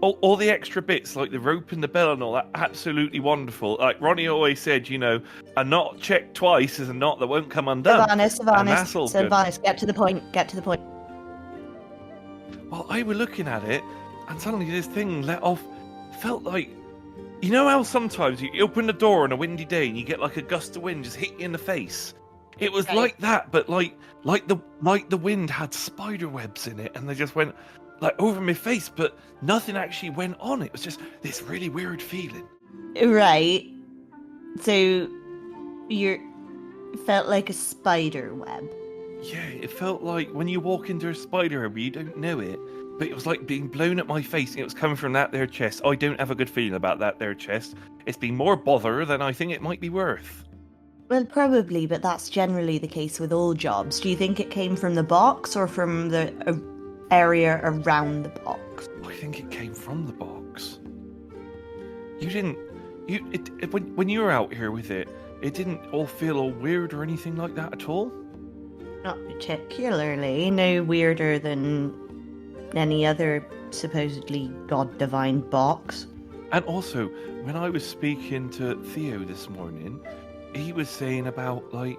all the extra bits, like the rope and the bell and all that, absolutely wonderful. Like Ronnie always said, you know, a knot checked twice is a knot that won't come undone. Sylvanus, get to the point. Well, I were looking at it, and suddenly this thing let off. Felt like, you know how sometimes you open the door on a windy day and you get like a gust of wind just hit you in the face. It was like that, but like the wind had spider webs in it, and they just went like over my face, but nothing actually went on. It was just this really weird feeling. Right. So you felt like a spider web. Yeah, it felt like when you walk into a spider web, you don't know it, but it was like being blown at my face, and it was coming from that there chest. I don't have a good feeling about that there chest. It's been more bother than I think it might be worth. Well, probably, but that's generally the case with all jobs. Do you think it came from the box or from the area around the box? I think it came from the box. you didn't. When you were out here with it, it didn't all feel all weird or anything like that at all. Not particularly. No weirder than any other supposedly god divine box. And also, when I was speaking to Theo this morning, he was saying about, like,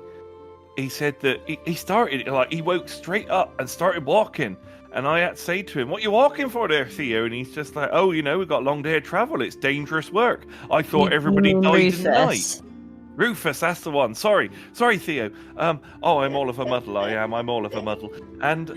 he said that he started, like, he woke straight up and started walking. And I had to say to him, "What you walking for there, Theo?" And he's just like, "Oh, we've got a long day of travel. It's dangerous work. I thought everybody died in the night." Rufus, that's the one. Sorry, Theo. I'm all of a muddle. I'm all of a muddle. And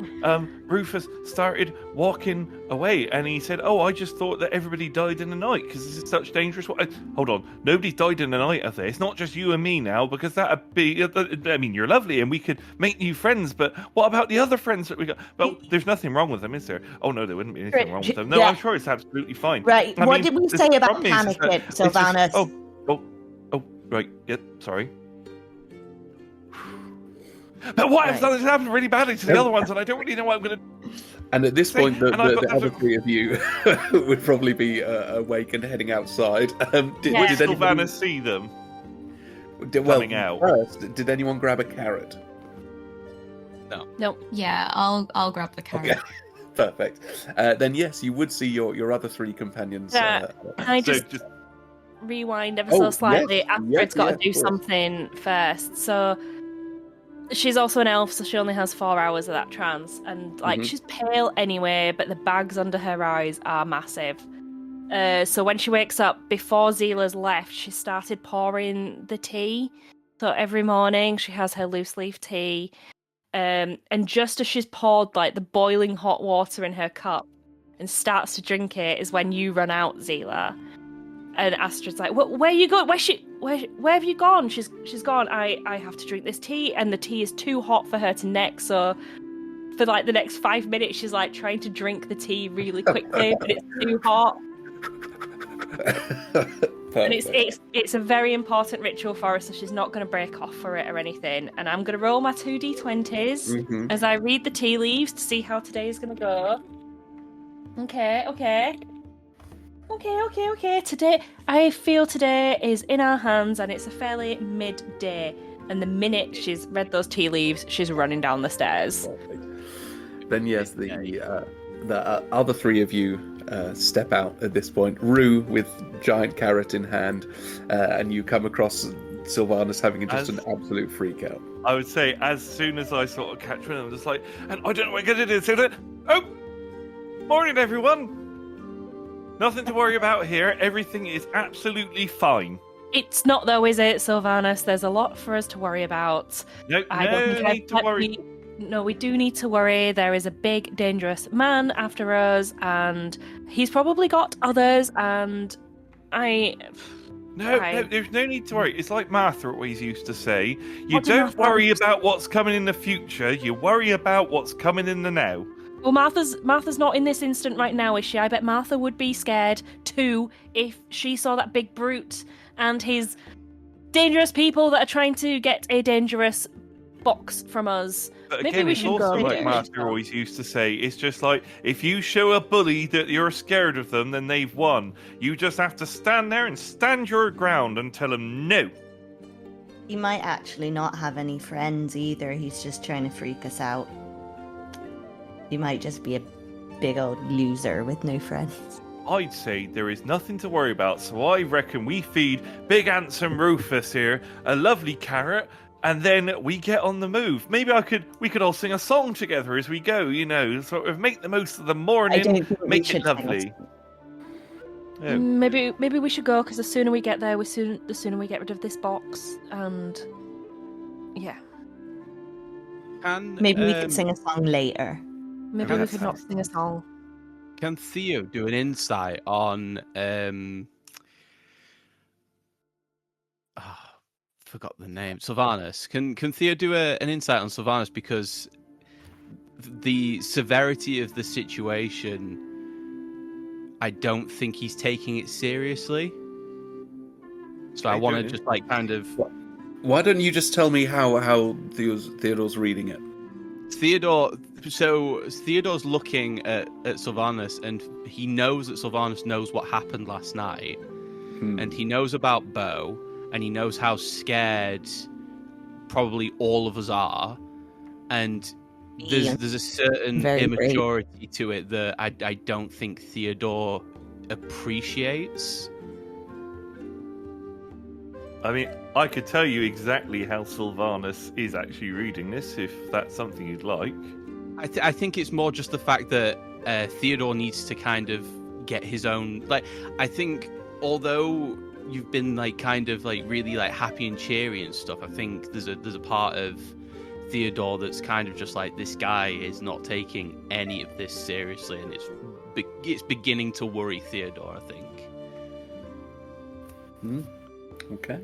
Rufus started walking away, and he said, "Oh, I just thought that everybody died in the night because this is such dangerous work." Hold on, nobody's died in the night of this. It's not just you and me now, because that'd be. I mean, you're lovely, and we could make new friends. But what about the other friends that we got? Well, there's nothing wrong with them, is there? Oh no, there wouldn't be anything wrong with them. No, yeah. I'm sure it's absolutely fine. Right. What did we say about panicking, Sylvanus? Right, yep, sorry. But what if something's happened really badly to the other ones and I don't really know what I'm going to... And at this point, the the other three of you would probably be awake and heading outside. Did Sylvanus see them coming out? First, did anyone grab a carrot? No. Nope. Yeah, I'll grab the carrot. Okay. Perfect. Then yes, you would see your other three companions. Can I just rewind ever Oh, so slightly? yes, Astryd's got to of do course. something first. So she's also an elf, so she only has 4 hours of that trance. And she's pale anyway, but the bags under her eyes are massive. So when she wakes up, before Zelah's left, she started pouring the tea. So every morning she has her loose leaf tea. And just as she's poured like the boiling hot water in her cup and starts to drink it is when you run out, Zelah. And Astryd's like, where you going? Where have you gone? She's gone. I have to drink this tea, and the tea is too hot for her to neck. So for like the next 5 minutes, she's like trying to drink the tea really quickly, but it's too hot. And it's a very important ritual for her, so she's not going to break off for it or anything. And I'm going to roll my 2d20s as I read the tea leaves to see how today is going to go. Okay. Today, I feel today is in our hands, and it's a fairly midday. And the minute she's read those tea leaves, she's running down the stairs. Perfect. Then yes, the other three of you step out at this point. Rue with giant carrot in hand, and you come across Sylvanus having just an absolute freak out. I would say, as soon as I sort of catch wind, I'm just like, and I don't know what I'm going to do. So, oh, morning, everyone. Nothing to worry about here. Everything is absolutely fine. It's not though, is it, Sylvanus? There's a lot for us to worry about. No need to worry. No, we do need to worry. There is a big, dangerous man after us, and he's probably got others, and No, there's no need to worry. It's like Martha always used to say, you don't worry about what's coming in the future, you worry about what's coming in the now. Well, Martha's not in this instant right now, is she? I bet Martha would be scared too if she saw that big brute and his dangerous people that are trying to get a dangerous box from us. But Maybe again, we it's should also go like there. Martha always used to say, it's just like, if you show a bully that you're scared of them, then they've won. You just have to stand there and stand your ground and tell them no. He might actually not have any friends either. He's just trying to freak us out. He might just be a big old loser with no friends. I'd say there is nothing to worry about, so I reckon we feed Big Handsome Rufus here a lovely carrot, and then we get on the move. Maybe we could all sing a song together as we go, sort of make the most of the morning, make it lovely. Yeah. Maybe we should go, because the sooner we get there, the sooner we get rid of this box, and yeah. Maybe we could sing a song later. Maybe we could not sing a song. Can Theo do an insight on forgot the name. Sylvanus. Can Theo do an insight on Sylvanus, because the severity of the situation, I don't think he's taking it seriously. So I want to just like kind of. Why don't you just tell me how Theodore's reading it? Theodore's looking at Sylvanus, and he knows that Sylvanus knows what happened last night. and he knows about Bo, and he knows how scared probably all of us are, and there's a certain Very immaturity to it that I don't think Theodore appreciates. I mean, I could tell you exactly how Sylvanus is actually reading this, if that's something you'd like. I think it's more just the fact that Theodore needs to kind of get his own. Like, I think although you've been like kind of like really like happy and cheery and stuff, I think there's a part of Theodore that's kind of just like, this guy is not taking any of this seriously, and it's beginning to worry Theodore, I think. Okay.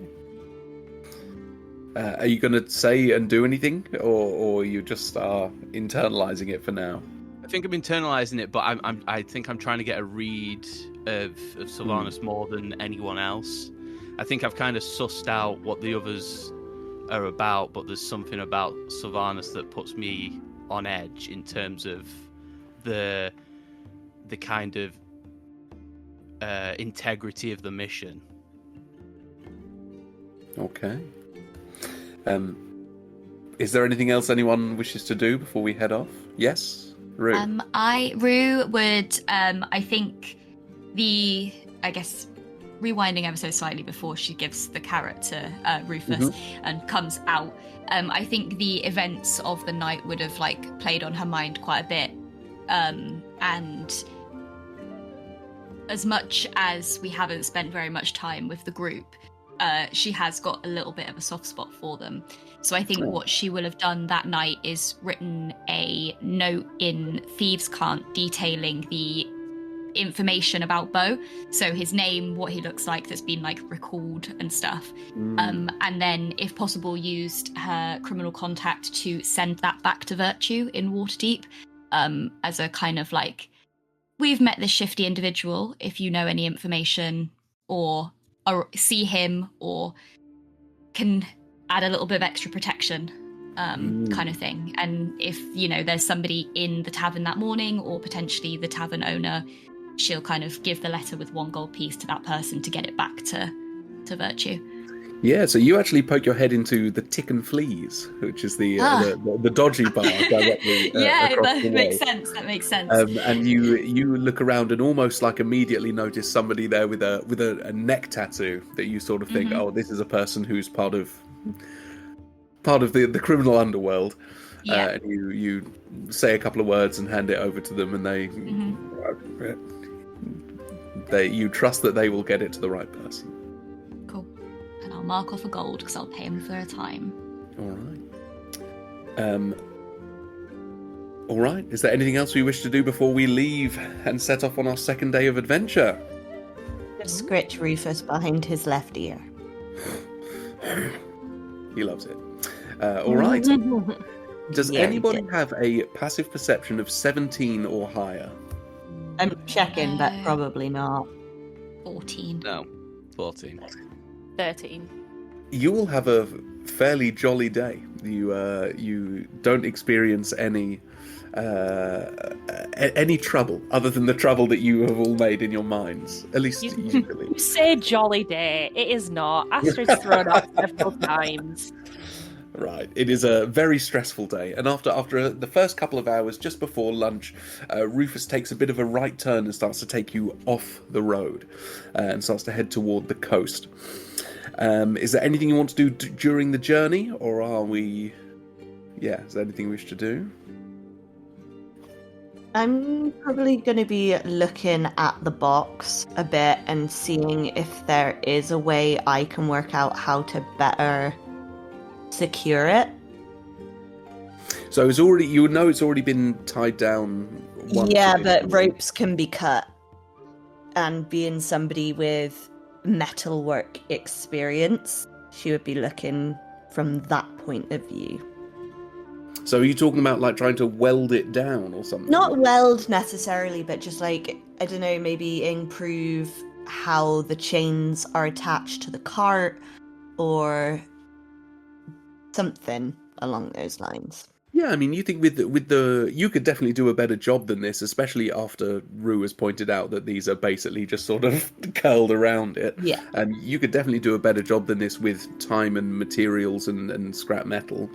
Are you going to say and do anything, or you just are internalizing it for now? I think I'm internalizing it, but I think I'm trying to get a read of Sylvanus more than anyone else. I think I've kind of sussed out what the others are about, but there's something about Sylvanus that puts me on edge in terms of the kind of integrity of the mission. Okay. Is there anything else anyone wishes to do before we head off? Yes, Rue. Rue would, I think rewinding ever so slightly before she gives the carrot to Rufus and comes out. I think the events of the night would have like played on her mind quite a bit, and as much as we haven't spent very much time with the group, she has got a little bit of a soft spot for them. So I think what she will have done that night is written a note in Thieves' Cant detailing the information about Bo. So his name, what he looks like, that's been like recalled and stuff. And then, if possible, used her criminal contact to send that back to Virtue in Waterdeep, as a kind of like, we've met this shifty individual. If you know any information or see him or can add a little bit of extra protection, kind of thing. And if, there's somebody in the tavern that morning, or potentially the tavern owner, she'll kind of give the letter with 1 gold piece to that person to get it back to Virtue. Yeah, so you actually poke your head into the Tick and Fleas, which is the dodgy bar directly across the way. That makes sense. And you look around and almost like immediately notice somebody there with a neck tattoo that you sort of think, oh, this is a person who's part of the criminal underworld. Yeah. And you say a couple of words and hand it over to them, and you trust that they will get it to the right person. Cool. And I'll mark off a gold because I'll pay him for their time. All right. Is there anything else we wish to do before we leave and set off on our second day of adventure? Just scritch Rufus behind his left ear. He loves it. All right. Does anybody have a passive perception of 17 or higher? I'm checking, but probably not. 14. No, 14. 13. You will have a fairly jolly day. You don't experience any trouble other than the trouble that you have all made in your minds. At least usually. You say jolly day. It is not. Astryd's thrown up several times. Right. It is a very stressful day, and after the first couple of hours, just before lunch, Rufus takes a bit of a right turn and starts to take you off the road, and starts to head toward the coast. Is there anything you want to do during the journey, or are we... Yeah, is there anything we wish to do? I'm probably going to be looking at the box a bit and seeing if there is a way I can work out how to better secure it. So it's already, you know, it's already been tied down once. Yeah, but ropes can be cut. And being somebody with metalwork experience, she would be looking from that point of view. So are you talking about like trying to weld it down or something? Not weld necessarily, but just like, I don't know, maybe improve how the chains are attached to the cart or something along those lines. Yeah, I mean, you think with the you could definitely do a better job than this, especially after Rue has pointed out that these are basically just sort of curled around it. Yeah. You could definitely do a better job than this with time and materials and scrap metal.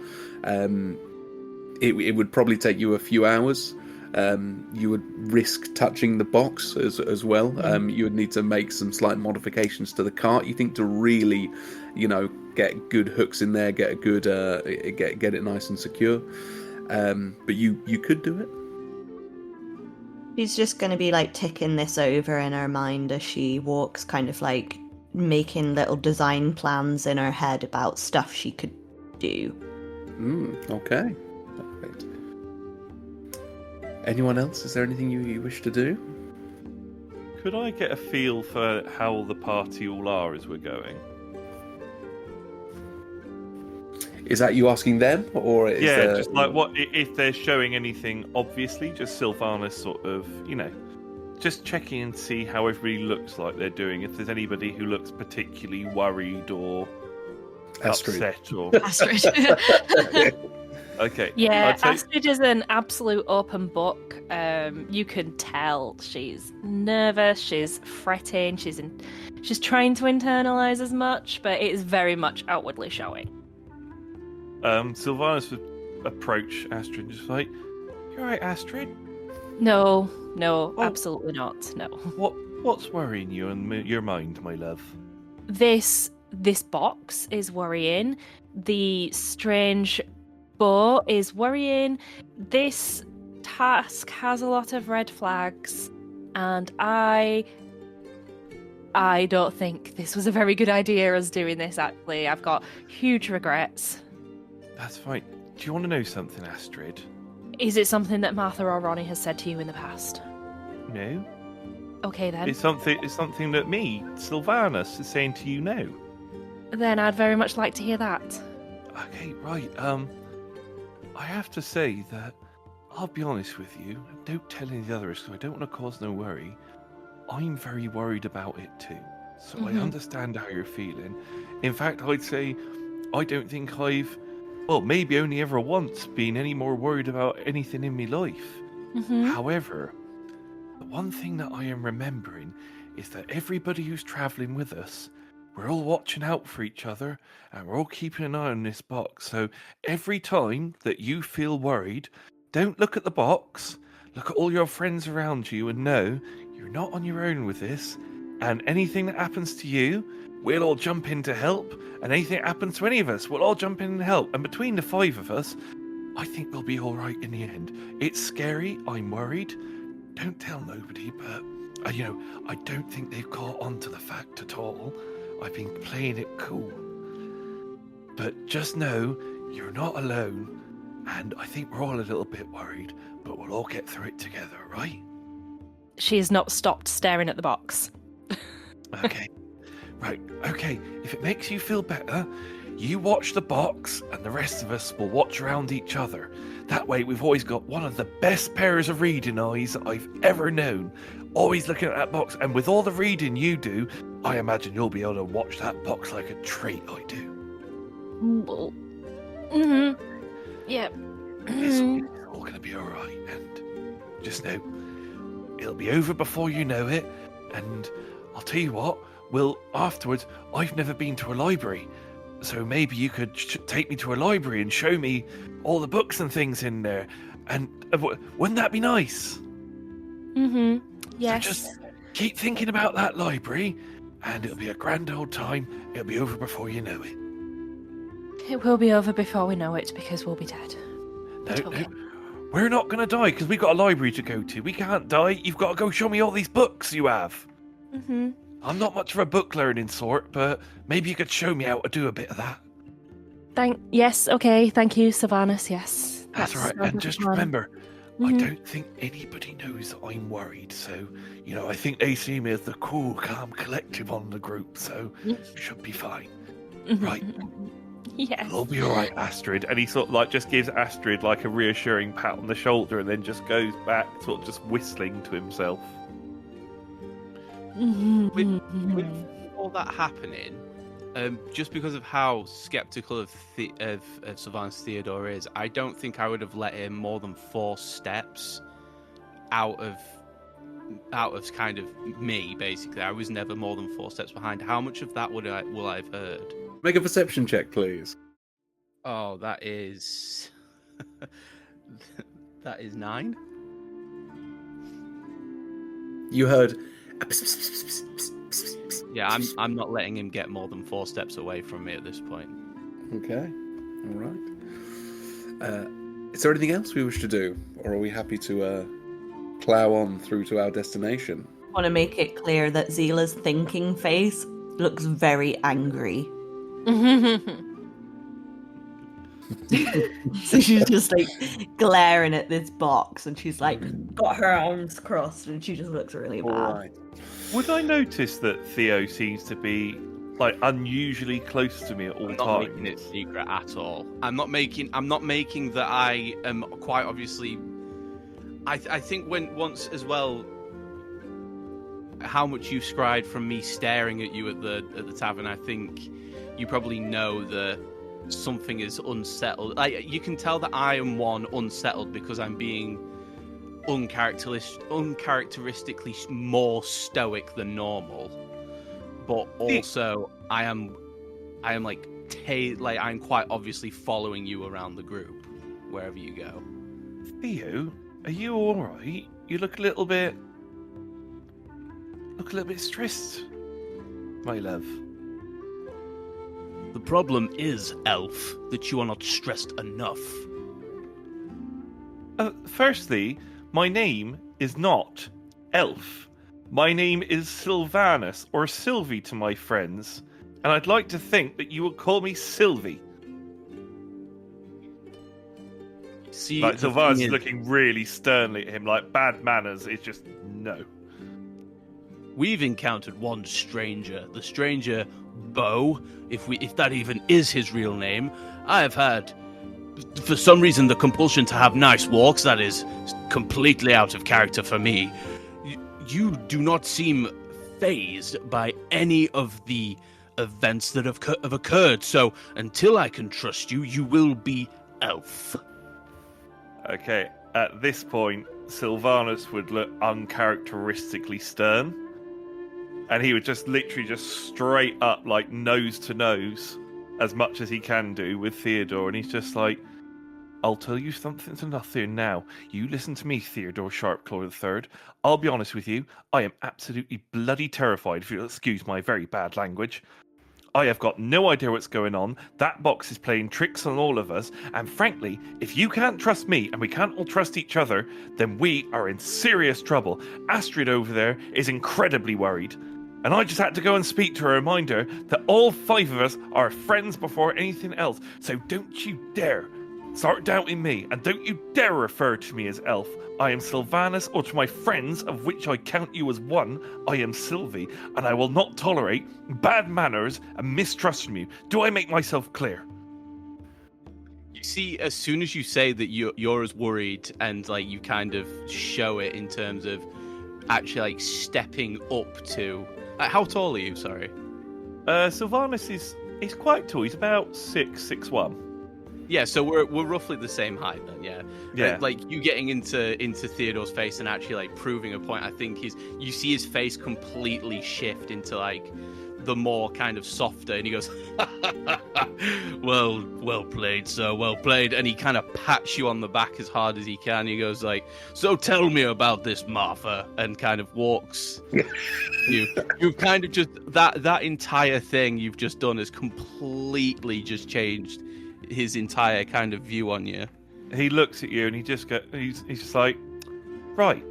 It would probably take you a few hours. You would risk touching the box as well. You would need to make some slight modifications to the cart. You think to really, get good hooks in there, get a good get it nice and secure. But you could do it. She's just going to be like ticking this over in her mind as she walks, kind of like making little design plans in her head about stuff she could do. Okay. Perfect. Anyone else? Is there anything you wish to do? Could I get a feel for how the party all are as we're going? Is that you asking them, or is there... just like what if they're showing anything? Obviously, just Sylvanus sort of, just checking and see how everybody looks like they're doing. If there's anybody who looks particularly worried or Astryd. upset, or Astryd. okay, Yeah, Astryd is an absolute open book. You can tell she's nervous, she's fretting, she's trying to internalize as much, but it is very much outwardly showing. Sylvanus would approach Astryd and just like, "You alright, Astryd? No, absolutely not. No. What's worrying you and your mind, my love?" This box is worrying. The strange bow is worrying. This task has a lot of red flags, and I don't think this was a very good idea us doing this. Actually, I've got huge regrets. That's fine. Do you want to know something, Astryd? Is it something that Martha or Ronnie has said to you in the past? No. Okay then. It's something that me, Sylvanus, is saying to you now. Then I'd very much like to hear that. Okay, right. I have to say that I'll be honest with you. Don't tell any of the others, because I don't want to cause no worry. I'm very worried about it too. So I understand how you're feeling. In fact, I'd say I don't think I've, maybe only ever once been any more worried about anything in my life. However, the one thing that I am remembering is that everybody who's travelling with us, we're all watching out for each other and we're all keeping an eye on this box. So every time that you feel worried, don't look at the box, look at all your friends around you and know you're not on your own with this. And anything that happens to you, we'll all jump in to help. And anything that happens to any of us, we'll all jump in and help. And between the 5 of us, I think we'll be all right in the end. It's scary. I'm worried. Don't tell nobody, but, I don't think they've caught on to the fact at all. I've been playing it cool. But just know you're not alone. And I think we're all a little bit worried, but we'll all get through it together, right? She has not stopped staring at the box. Okay. Right, okay. If it makes you feel better, you watch the box and the rest of us will watch around each other. That way we've always got one of the best pairs of reading eyes I've ever known. Always looking at that box, and with all the reading you do, I imagine you'll be able to watch that box like a treat, I do. Yeah. It's all going to be alright, and just know, it'll be over before you know it, and I'll tell you what, afterwards, I've never been to a library, so maybe you could take me to a library and show me all the books and things in there, and wouldn't that be nice? Yes. So just keep thinking about that library, and it'll be a grand old time. It'll be over before you know it. It will be over before we know it, because we'll be dead. No, we're not going to die, because we've got a library to go to. We can't die. You've got to go show me all these books you have. I'm not much of a book learning sort, but maybe you could show me how to do a bit of that. Yes, okay, thank you, Sylvanus, yes. That's all right, and just remember, I don't think anybody knows that I'm worried, so, I think they see me as the cool, calm collective on the group, so should be fine. Right. Yes. It'll be all right, Astryd. And he sort of just gives Astryd a reassuring pat on the shoulder and then just goes back, sort of just whistling to himself. With all that happening, just because of how skeptical of Sylvanus Theodore is, I don't think I would have let him more than 4 steps out of kind of me. Basically, I was never more than 4 steps behind. How much of that will I have heard? Make a perception check, please. Oh, that is that is 9. You heard. Yeah, I'm not letting him get more than 4 steps away from me at this point. Okay, all right. Is there anything else we wish to do, or are we happy to plough on through to our destination? I want to make it clear that Zelah's thinking face looks very angry. So she's just like glaring at this box, and she's like got her arms crossed, and she just looks really bad. All right. Would I notice that Theo seems to be like unusually close to me at all I'm not times? making it secret at all. I'm not making that I am quite obviously. I think once as well, how much you scried from me staring at you at the tavern, I think you probably know that something is unsettled. You can tell that I am unsettled because I'm being uncharacteristically more stoic than normal, but also I am like I'm quite obviously following you around the group wherever you go. Theo, are you all right? You look a little bit stressed, my love. The problem is, Elf, that you are not stressed enough. Firstly, my name is not Elf. My name is Sylvanus, or Sylvie to my friends, and I'd like to think that you would call me Sylvie. See, Like Sylvanus is looking really sternly at him, like bad manners. It's just no. We've encountered one stranger, the stranger Bo, if that even is his real name. I have had, for some reason, the compulsion to have nice walks. That is completely out of character for me. You do not seem fazed by any of the events that have occurred. So until I can trust you, you will be Elf. Okay, at this point, Sylvanus would look uncharacteristically stern. And he would just literally just straight up, like, nose to nose, as much as he can do with Theodore. And he's just like, I'll tell you something to nothing now. You listen to me, Theodore Sharpclaw III. I'll be honest with you, I am absolutely bloody terrified, if you'll excuse my very bad language. I have got no idea what's going on. That box is playing tricks on all of us. And frankly, if you can't trust me and we can't all trust each other, then we are in serious trouble. Astryd over there is incredibly worried. And I just had to go and speak to her, reminder that all 5 of us are friends before anything else. So don't you dare start doubting me, and don't you dare refer to me as Elf. I am Sylvanus, or to my friends, of which I count you as one, I am Sylvie, and I will not tolerate bad manners and mistrust from you. Do I make myself clear? You see, as soon as you say that you're as worried, and like you kind of show it in terms of actually like stepping up to. How tall are you? Sorry. Sylvanus is quite tall. He's about 6'1". Yeah, so we're roughly the same height then. Yeah. Yeah. Like you getting into Theodore's face and actually like proving a point. I think you see his face completely shift into like the more kind of softer, and he goes, well played, sir, well played. And he kind of pats you on the back as hard as he can. He goes like, so tell me about this, Martha, and kind of walks you've kind of just that entire thing you've just done has completely just changed his entire kind of view on you. He looks at you and he's just like, right,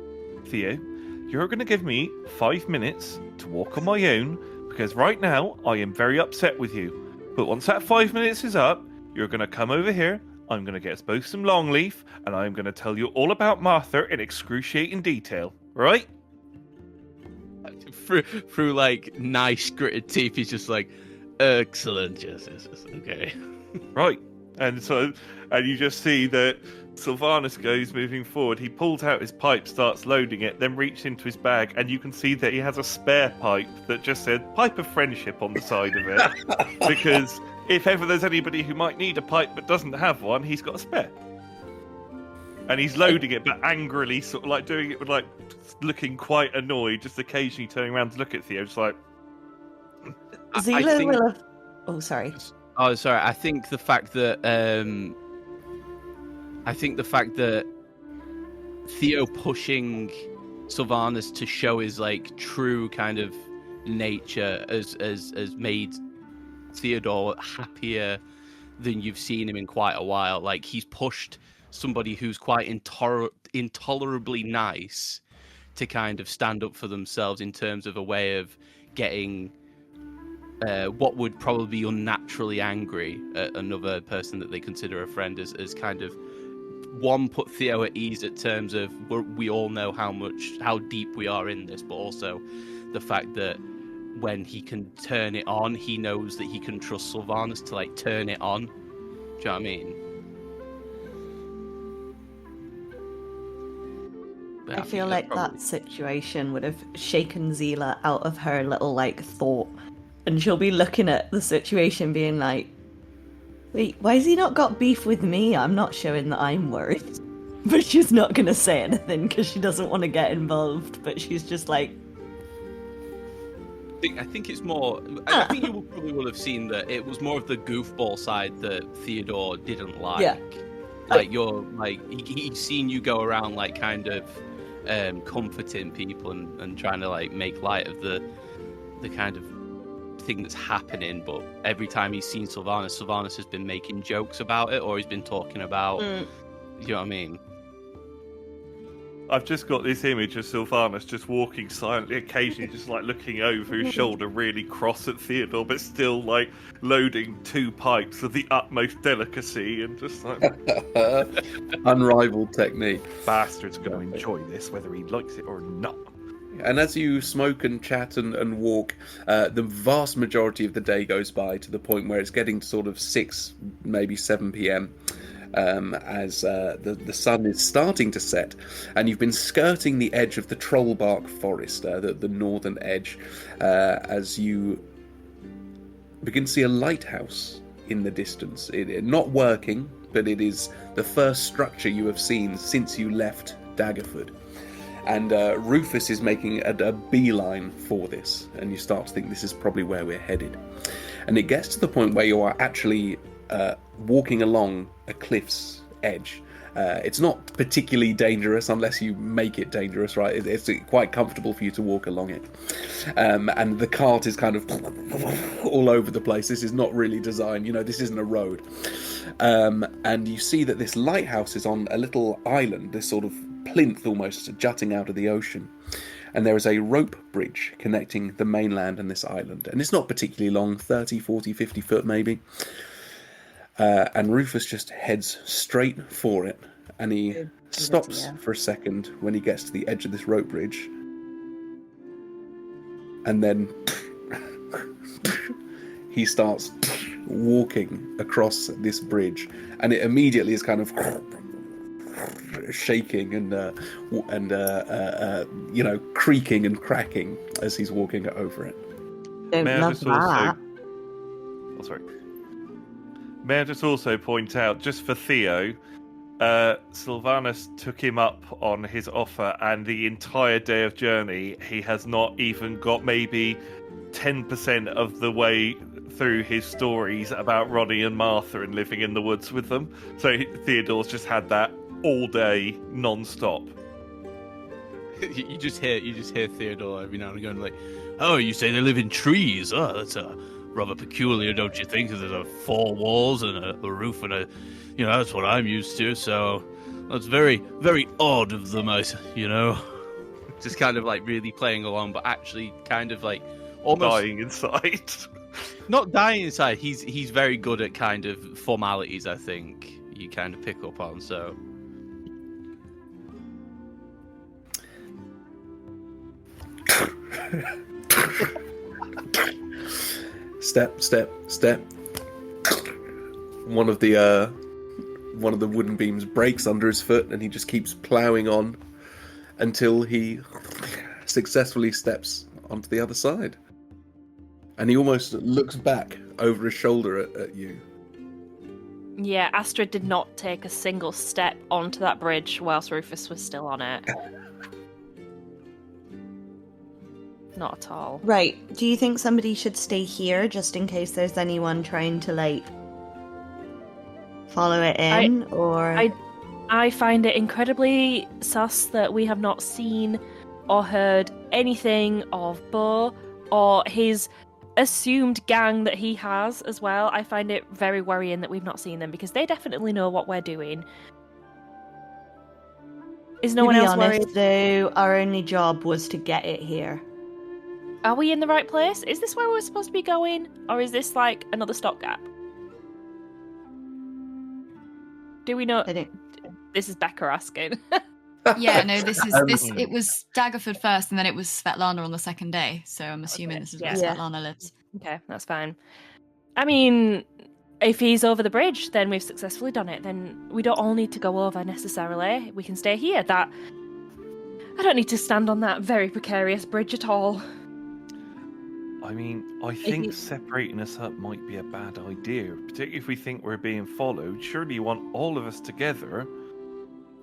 Theo, you're going to give me 5 minutes to walk on my own, because right now I am very upset with you. But once that 5 minutes is up, you're going to come over here, I'm going to get us both some long leaf, and I'm going to tell you all about Martha in excruciating detail, right? Through like nice gritted teeth, he's just like, excellent, yes, okay. Right. And you just see that Sylvanus goes moving forward. He pulls out his pipe, starts loading it, then reaches into his bag, and you can see that he has a spare pipe that just said "Pipe of Friendship" on the side of it. Because if ever there's anybody who might need a pipe but doesn't have one, he's got a spare. And he's loading it, but angrily, sort of like doing it with like looking quite annoyed, just occasionally turning around to look at Theo, just like. Zelah will have. Oh, sorry. Oh, sorry. I think the fact that Theo pushing Sylvanus to show his like true kind of nature has made Theodore happier than you've seen him in quite a while. Like he's pushed somebody who's quite intolerably nice to kind of stand up for themselves in terms of a way of getting what would probably be unnaturally angry at another person that they consider a friend as kind of one, put Theo at ease in terms of we all know how deep we are in this, but also the fact that when he can turn it on, he knows that he can trust Sylvanus to like turn it on. Do you know what I mean? I feel like that situation would have shaken Zelah out of her little like thought, and she'll be looking at the situation being like, wait, why has he not got beef with me? I'm not showing that I'm worried. But she's not going to say anything because she doesn't want to get involved, but she's just like... I think it's more... I think you probably will have seen that it was more of the goofball side that Theodore didn't like. Yeah. Like, you're, like, he's seen you go around, like, kind of comforting people and trying to, like, make light of the kind of thing that's happening, but every time he's seen Sylvanus has been making jokes about it, or he's been talking about... You know what I mean? I've just got this image of Sylvanus just walking silently, occasionally just like looking over his shoulder, really cross at Theodore, but still like loading 2 pipes of the utmost delicacy and just like... Unrivaled technique. Bastard's going to enjoy this, whether he likes it or not. And as you smoke and chat and walk, the vast majority of the day goes by to the point where it's getting to sort of 6, maybe 7 p.m. As the sun is starting to set, and you've been skirting the edge of the Trollbark Forest, the northern edge, as you begin to see a lighthouse in the distance. It not working, but it is the first structure you have seen since you left Daggerford. And Rufus is making a beeline for this, and you start to think this is probably where we're headed. And it gets to the point where you are actually walking along a cliff's edge. It's not particularly dangerous unless you make it dangerous, right? It's quite comfortable for you to walk along it. And the cart is kind of all over the place. This is not really designed, this isn't a road. And you see that this lighthouse is on a little island, this sort of plinth almost jutting out of the ocean. And there is a rope bridge connecting the mainland and this island. And it's not particularly long, 30, 40, 50 foot maybe. And Rufus just heads straight for it, and he stops for a second when he gets to the edge of this rope bridge, and then he starts walking across this bridge, and it immediately is kind of shaking and creaking and cracking as he's walking over it. May I just also point out, just for Theo, Sylvanus took him up on his offer, and the entire day of journey, he has not even got maybe 10% of the way through his stories about Ronnie and Martha and living in the woods with them. So Theodore's just had that all day, non-stop. You just hear Theodore every now and again like, "Oh, you say they live in trees? Oh, that's rather peculiar, don't you think? There's 4 walls and a roof and that's what I'm used to. So that's very, very odd of them, Just kind of like really playing along, but actually kind of like almost dying inside. Not dying inside. He's very good at kind of formalities. I think you kind of pick up on. So. Step. One of the one of the wooden beams breaks under his foot, and he just keeps ploughing on until he successfully steps onto the other side. And he almost looks back over his shoulder at you. Yeah, Astryd did not take a single step onto that bridge whilst Rufus was still on it. Not at all. Right. Do you think somebody should stay here just in case there's anyone trying to, like, follow it in? I find it incredibly sus that we have not seen or heard anything of Bo or his assumed gang that he has as well. I find it very worrying that we've not seen them because they definitely know what we're doing. Is no one else worried? Though, our only job was to get it here. Are we in the right place? Is this where we're supposed to be going? Or is this like another stopgap? Do we know? This is Becca asking. Yeah, no, this. It was Daggerford first, and then it was Svetlana on the second day. So I'm assuming this is where Svetlana lives. Okay, that's fine. I mean, if he's over the bridge, then we've successfully done it. Then we don't all need to go over necessarily. We can stay here. I don't need to stand on that very precarious bridge at all. I mean, I think separating us up might be a bad idea, particularly if we think we're being followed. Surely you want all of us together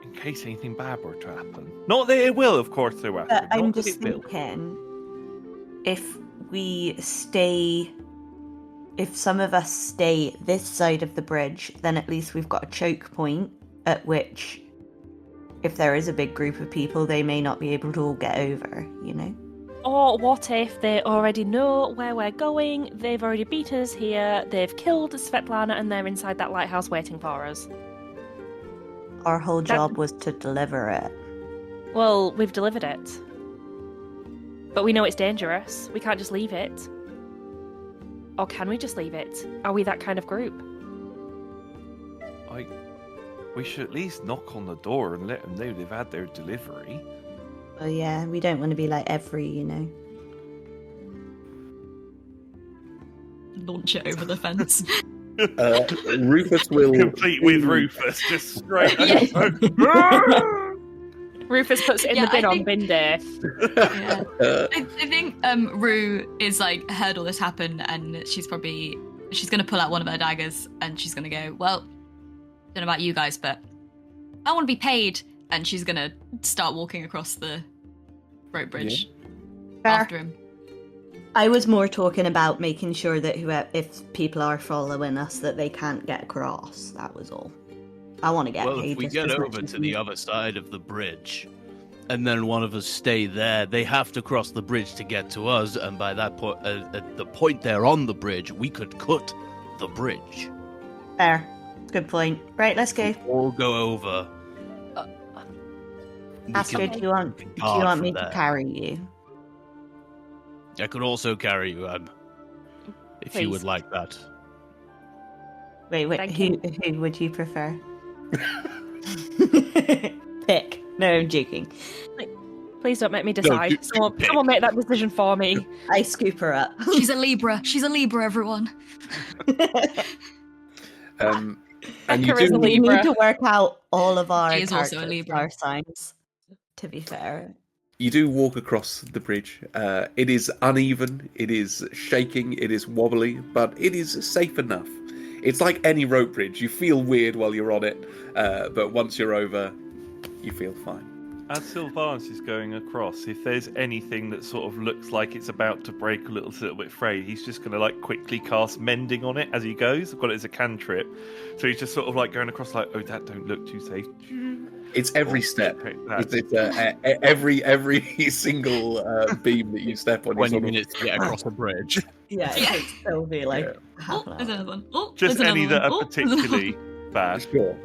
in case anything bad were to happen. Not that it will, of course, though, Astryd. But I'm just thinking, if some of us stay this side of the bridge, then at least we've got a choke point at which, if there is a big group of people, they may not be able to all get over, you know? Or what if they already know where we're going, they've already beaten us here, they've killed Svetlana, and they're inside that lighthouse waiting for us? Our whole job was to deliver it. Well, we've delivered it. But we know it's dangerous. We can't just leave it. Or can we just leave it? Are we that kind of group? We should at least knock on the door and let them know they've had their delivery. Oh yeah, we don't want to be like every, you know. Launch it over the fence. Rufus will... Complete with Rufus, just straight Rufus puts it in the bin on bin day. Yeah. I think Rue is like heard all this happen, and she's going to pull out one of her daggers, and she's going to go, well, don't know about you guys, but I want to be paid. And she's going to start walking across the rope bridge after him. I was more talking about making sure that if people are following us, that they can't get across. That was all. I want to get paid. Well, if we get over to the other side of the bridge, and then one of us stay there, they have to cross the bridge to get to us, and by that point, at the point they're on the bridge, we could cut the bridge. Fair. Good point. Right, let's go. All go over. Astryd, do you want me to carry you? I could also carry you, if Please. you would like that. Wait, Thank who would you prefer? Pick. No, I'm joking. Please don't make me decide. Someone make that decision for me. I scoop her up. She's a Libra. She's a Libra, everyone. And Becca is a We Libra. need to work out all of our She is also a characters, Libra. our signs. To be fair. You do walk across the bridge. It is uneven, it is shaking, it is wobbly, but it is safe enough. It's like any rope bridge. You feel weird while you're on it, but once you're over, you feel fine. As Sylvanus is going across, if there's anything that sort of looks like it's about to break a little bit frayed, he's just going to like quickly cast mending on it as he goes. I've got it as a cantrip. So he's just sort of like going across like, oh, that don't look too safe. It's every step. It's every single beam that you step on. 20 minutes to get across a bridge. Yeah, it takes Sylvie like half an There's hour. another one. Oh, Just there's any another that one. are Oh, there's another one. particularly bad. Sure.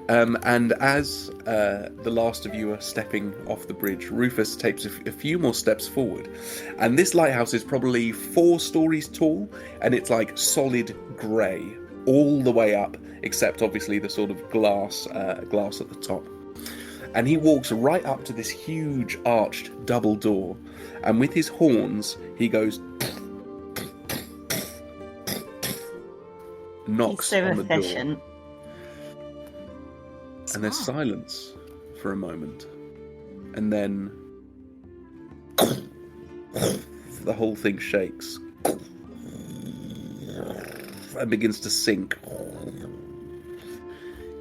And as the last of you are stepping off the bridge, Rufus takes a few more steps forward. And this lighthouse is probably 4 stories tall, and it's like solid grey all the way up, except obviously the sort of glass at the top. And he walks right up to this huge arched double door, and with his horns, he goes... knocks He's so on the door. efficient. And there's silence for a moment. And then the whole thing shakes and begins to sink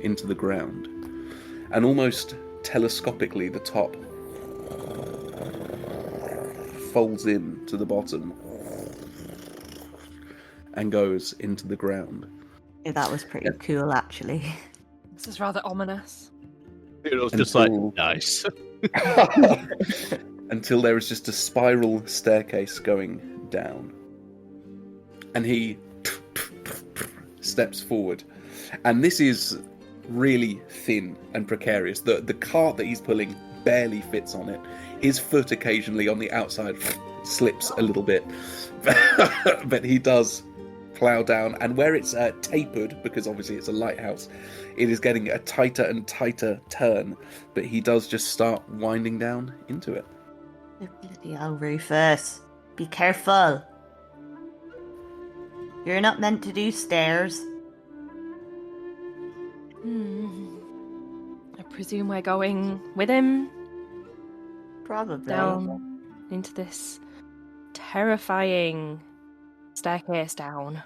into the ground. And almost telescopically, the top folds in to the bottom and goes into the ground. Yeah, that was pretty cool, actually. This is rather ominous. It was just like, nice. Until there is just a spiral staircase going down. And he steps forward. And this is really thin and precarious. The cart that he's pulling barely fits on it. His foot occasionally on the outside slips a little bit. But he does plough down. And where it's tapered, because obviously it's a lighthouse, it is getting a tighter and tighter turn. But he does just start winding down into it. Bloody hell, Rufus. Be careful. You're not meant to do stairs. I presume we're going with him Probably. down into this terrifying staircase down.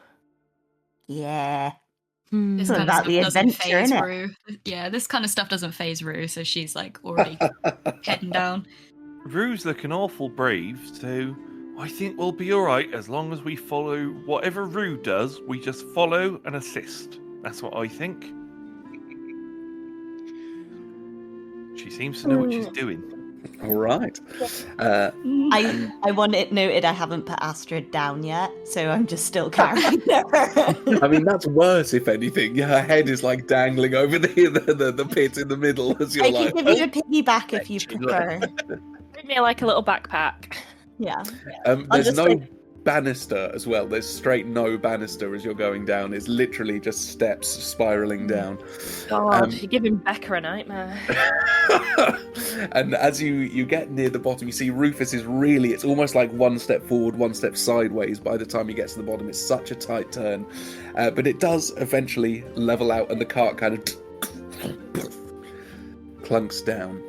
Yeah. This It's kind about of the stuff doesn't adventure, phase innit? Rue. Yeah, this kind of stuff doesn't phase Rue, so she's like already heading down. Rue's looking awful brave, so I think we'll be alright as long as we follow whatever Rue does. We just follow and assist. That's what I think. She seems to know what she's doing. All right. I want it noted I haven't put Astryd down yet, so I'm just still carrying her. I mean, that's worse, if anything. Yeah, her head is like dangling over the pit in the middle as you're I like. can give you a piggyback if you prefer. Give me like a little backpack. Yeah. There's just, no like- banister as well. There's straight no banister as you're going down. It's literally just steps spiraling down. God, you're giving Becca a nightmare. And as you get near the bottom, you see Rufus is really, it's almost like one step forward, one step sideways by the time he gets to the bottom. It's such a tight turn. But it does eventually level out and the cart kind of clunks down.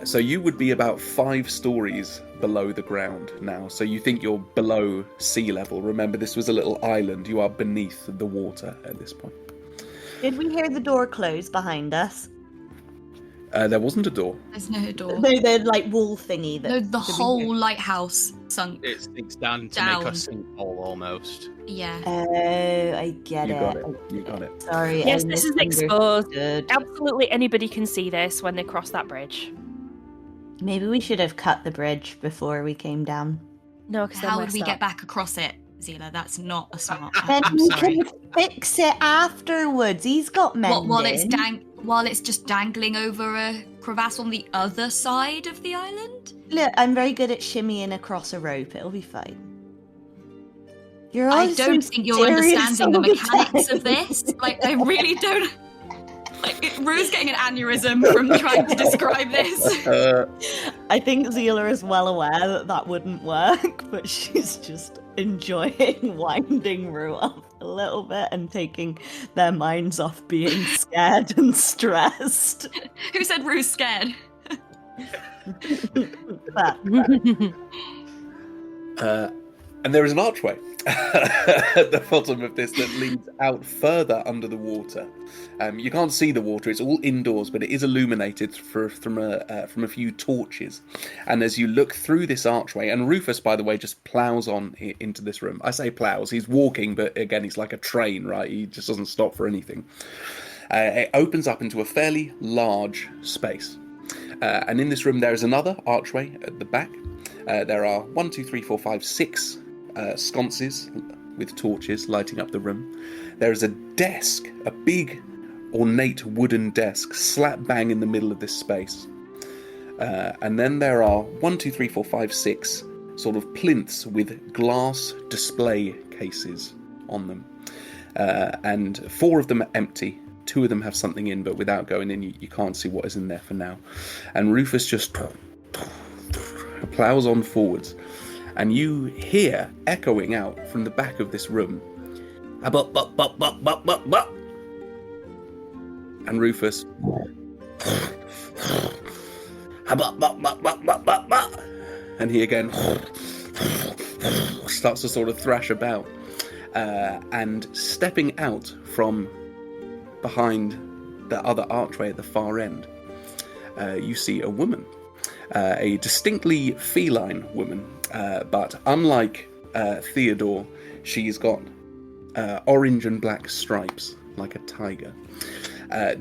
So you would be about 5 stories below the ground now. So you think you're below sea level. Remember, this was a little island. You are beneath the water at this point. Did we hear the door close behind us? There wasn't a door. There's no door. No, the like wall thingy. No, That the whole lighthouse sunk. It sinks down to Down. make a sinkhole almost. Yeah. Oh, I get You it. got it. You got it. Sorry. Yes, I this is exposed. misunderstood. Absolutely anybody can see this when they cross that bridge. Maybe we should have cut the bridge before we came down. No, because How would we get back across it, Zelah? That's not a smart. Then I'm we sorry. can fix it afterwards. He's got mending. While it's just dangling over a crevasse on the other side of the island. Look, I'm very good at shimmying across a rope. It'll be fine. You're all I don't so think you're serious understanding the all the mechanics time. of this. Like, I really don't. Like, Rue's getting an aneurysm from trying to describe this. I think Zelah is well aware that that wouldn't work, but she's just enjoying winding Rue up a little bit and taking their minds off being scared and stressed. Who said Rue's scared? But And there is an archway at the bottom of this that leads out further under the water. You can't see the water; it's all indoors, but it is illuminated from a few torches. And as you look through this archway, and Rufus, by the way, just plows on into this room. I say plows; he's walking, but again, he's like a train, right? He just doesn't stop for anything. It opens up into a fairly large space, and in this room there is another archway at the back. There are 1, 2, 3, 4, 5, 6 sconces with torches lighting up the room. There is a desk, a big, ornate wooden desk, slap bang in the middle of this space. And then there are 1, 2, 3, 4, 5, 6 sort of plinths with glass display cases on them. And 4 of them are empty. 2 of them have something in, but without going in, you can't see what is in there for now. And Rufus just plows on forwards, and you hear echoing out from the back of this room, And Rufus. And he again starts to sort of thrash about. And stepping out from behind the other archway at the far end, you see a woman. A distinctly feline woman. But unlike Theodore, she's got orange and black stripes, like a tiger.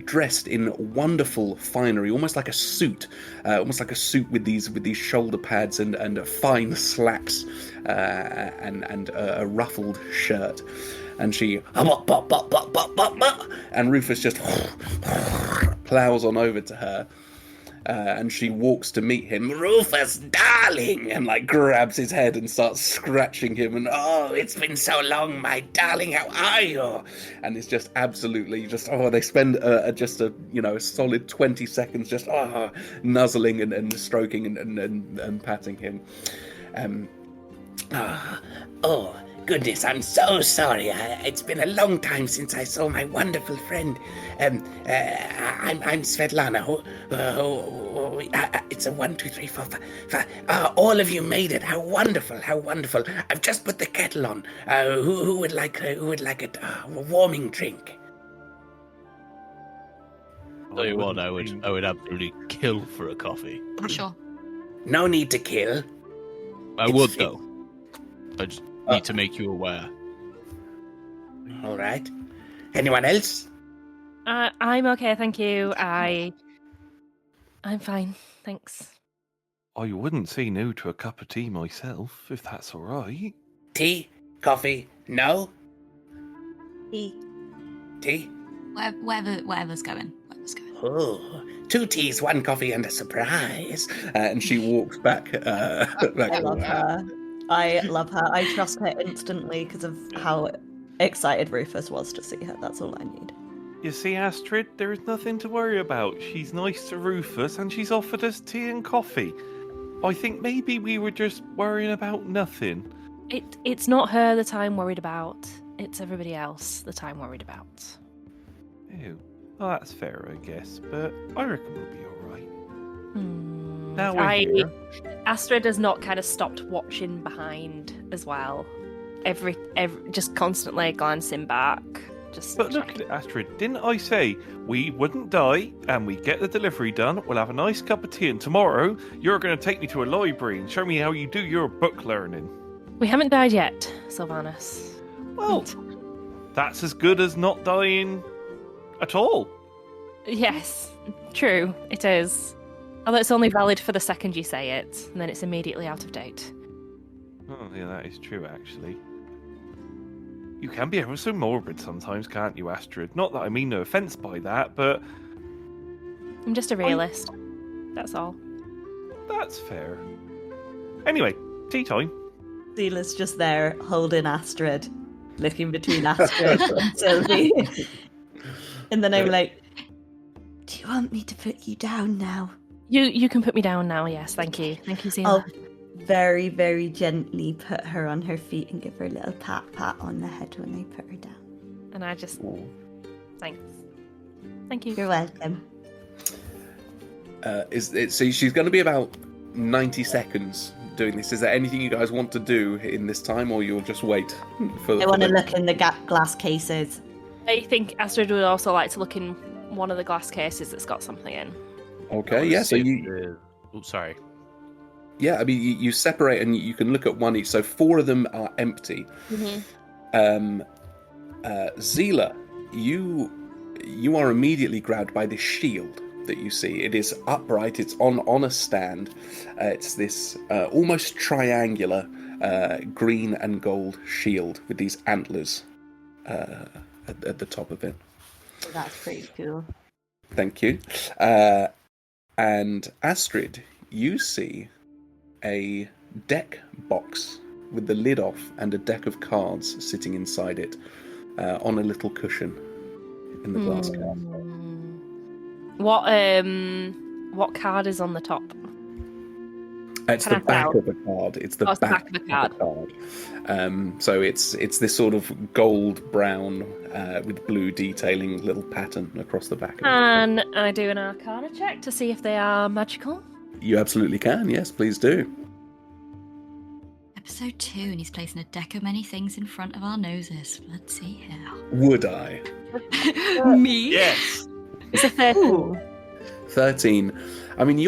Dressed in wonderful finery, almost like a suit with these shoulder pads and fine slacks, and a ruffled shirt. And she and Rufus just plows on over to her. And she walks to meet him. Rufus, darling! And like grabs his head and starts scratching him. And oh, it's been so long, my darling. How are you? And it's just absolutely just they spend just a solid 20 seconds just nuzzling and stroking and patting him. Oh, goodness, I'm so sorry. It's been a long time since I saw my wonderful friend. I'm Svetlana. It's a 1, 2, 3, 4, 5. All of you made it. How wonderful! How wonderful! I've just put the kettle on. Who would like a warming drink? Tell you what, I would absolutely kill for a coffee. Sure. No need to kill. I would though. I just need to make you aware. All right. Anyone else? I'm okay, thank you. I'm fine, thanks. I wouldn't say no to a cup of tea myself, if that's all right. Tea? Coffee? No? Tea. Tea? Whatever's going. Oh, 2 teas, 1 coffee, and a surprise. And she walks back. I love her. I love her. I trust her instantly because of how excited Rufus was to see her. That's all I need. You see, Astryd, there is nothing to worry about. She's nice to Rufus, and she's offered us tea and coffee. I think maybe we were just worrying about nothing. It's not her that I'm worried about. It's everybody else that I'm worried about. Ew. Well, that's fair, I guess, but I reckon we'll be all right. Now we're here. Astryd has not kind of stopped watching behind as well. Every just constantly glancing back. But look at it, Astryd. Didn't I say we wouldn't die and we'd get the delivery done? We'll have a nice cup of tea, and tomorrow you're going to take me to a library and show me how you do your book learning. We haven't died yet, Sylvanus. Well, that's as good as not dying at all. Yes, true, it is. Although it's only valid for the second you say it, and then it's immediately out of date. Oh, yeah, that is true, actually. You can be ever so morbid sometimes, can't you, Astryd? Not that I mean no offence by that, but... I'm just a realist. That's all. That's fair. Anyway, tea time. Zelah's just there, holding Astryd, looking between Astryd and Sylvie. And then I'm like, do you want me to put you down now? You can put me down now, yes, thank you. Thank you, Zelah. I'll very, very gently put her on her feet and give her a little pat on the head when I put her down. And I just... Thanks. Thank you. You're welcome. So she's going to be about 90 seconds doing this. Is there anything you guys want to do in this time, or you'll just wait for... I want to look in the glass cases. I think Astryd would also like to look in one of the glass cases that's got something in. Okay, yeah, so you... sorry. Yeah, I mean, you separate and you can look at one each. So 4 of them are empty. Mm-hmm. Zelah, you are immediately grabbed by this shield that you see. It is upright. It's on a stand. It's this almost triangular green and gold shield with these antlers at the top of it. That's pretty cool. Thank you. And Astryd, you see a deck box with the lid off and a deck of cards sitting inside it on a little cushion in the glass case. What card is on the top? It's Can the I back tell? of a card. It's the Oh, it's the back back of a of a card. So it's this sort of gold brown with blue detailing little pattern across the back of it. Can I do an Arcana check to see if they are magical? You absolutely can. Yes, please do. Episode 2, and he's placing a deck of many things in front of our noses. Let's see here. Would I? Me? Yes. It's a 13. 13. I mean,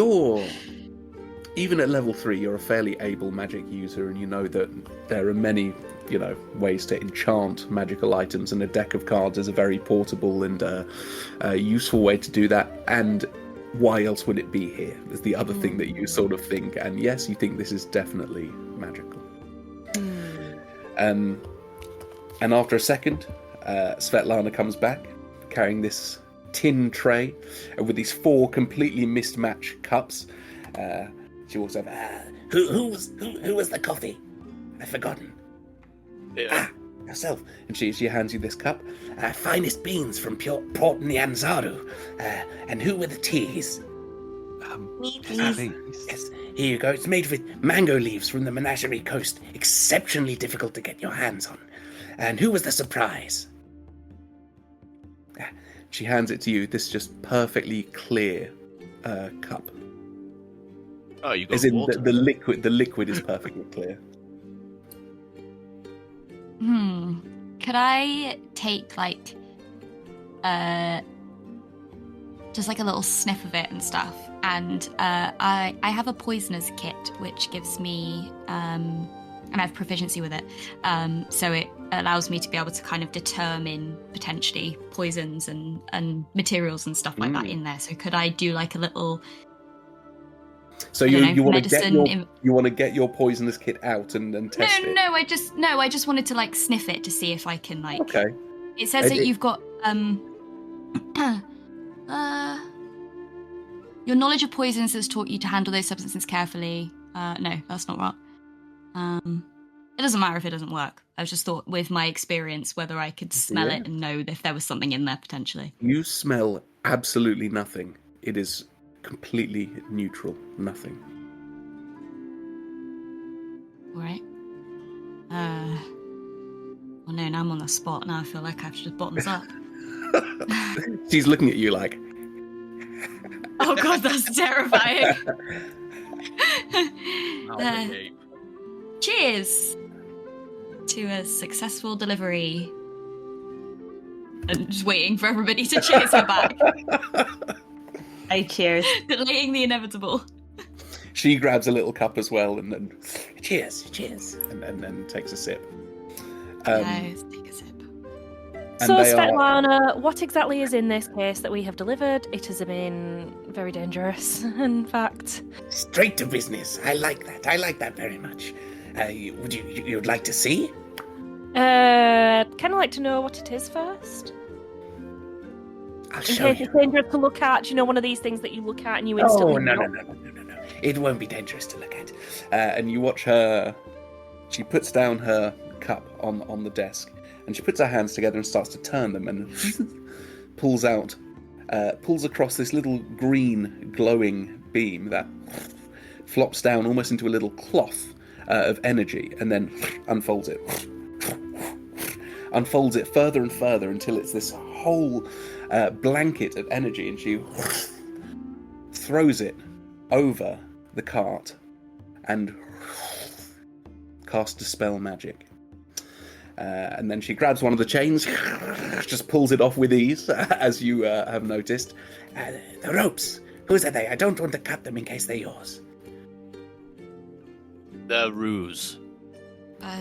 even at level 3, you're a fairly able magic user, and you know that there are many, ways to enchant magical items, and a deck of cards is a very portable and useful way to do that. And why else would it be here? Is the other thing that you sort of think. And yes, you think this is definitely magical. And after a second, Svetlana comes back carrying this tin tray with these 4 completely mismatched cups. She walks over. Who was the coffee? I've forgotten. Yeah. Yourself. And she hands you this cup. Finest beans from Port Nyanzaru. And who were the teas? Me, please. Yes, here you go. It's made with mango leaves from the Menagerie Coast. Exceptionally difficult to get your hands on. And who was the surprise? She hands it to you. This just perfectly clear cup. Oh, you got As in water. the liquid. The liquid is perfectly clear. Could I take just like a little sniff of it and stuff? And I have a poisoner's kit which gives me and I have proficiency with it, so it allows me to be able to kind of determine potentially poisons and materials and stuff like that in there. So could I do like a little? So you want to get your poisonous kit out and test it? No, I just wanted to like sniff it to see if I can like. Okay. It says that you've got your knowledge of poisons has taught you to handle those substances carefully. No, that's not right. It doesn't matter if it doesn't work. I just thought with my experience whether I could smell it and know if there was something in there potentially. You smell absolutely nothing. It is completely neutral. Nothing. All right. Well, no, now I'm on the spot. Now I feel like I have to just bottoms up. She's looking at you like. Oh god, that's terrifying. Cheers to a successful delivery. I'm just waiting for everybody to cheers her back. I cheers. Delaying the inevitable. She grabs a little cup as well and then Cheers. and then takes a sip. Guys, take a sip. And So, they are- Svetlana, what exactly is in this case that we have delivered? It has been very dangerous, in fact. Straight to business. I like that. I like that very much. You'd like to see? Kind of like to know what it is first. I'll In show case you. it's dangerous to look at. Do you know one of these things that you look at and you instantly Oh, no. know? It won't be dangerous to look at. and you watch her. She puts down her cup on the desk, and she puts her hands together and starts to turn them, and pulls across this little green glowing beam that flops down almost into a little cloth of energy, and then unfolds it further and further until it's this whole blanket of energy, and she throws it over the cart and casts Dispel Magic. And then she grabs one of the chains, just pulls it off with ease, as you have noticed. The ropes. Whose are they? I don't want to cut them in case they're yours. The ruse.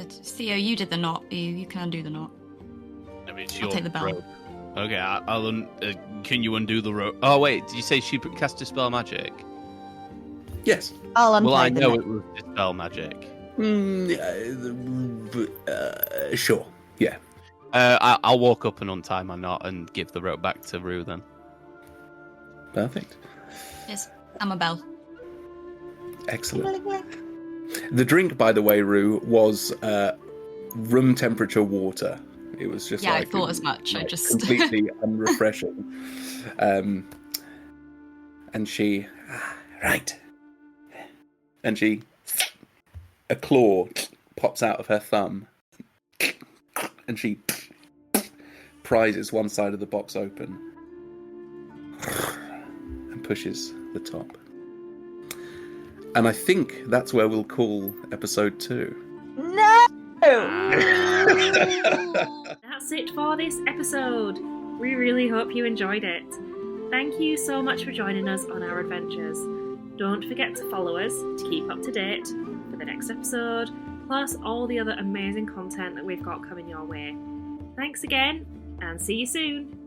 Theo, you did the knot. You can undo the knot. I mean, it's I'll your take the bell. rope. Okay, can you undo the rope? Oh wait, did you say she cast Dispel Magic? Yes. I'll untie Well, I the know net. it was Dispel Magic. Sure. Yeah. I'll walk up and untie my knot and give the rope back to Rue then. Perfect. Yes, I'm a bell. Excellent. The drink, by the way, Rue, was room temperature water. It was just Yeah, I like thought as much. I just completely unrefreshing. And she, Right. and a claw pops out of her thumb, and she prizes one side of the box open and pushes the top. And I think that's where we'll call episode 2. No! That's it for this episode. We really hope you enjoyed it. Thank you so much for joining us on our adventures. Don't forget to follow us to keep up to date for the next episode, plus all the other amazing content that we've got coming your way. Thanks again, and see you soon.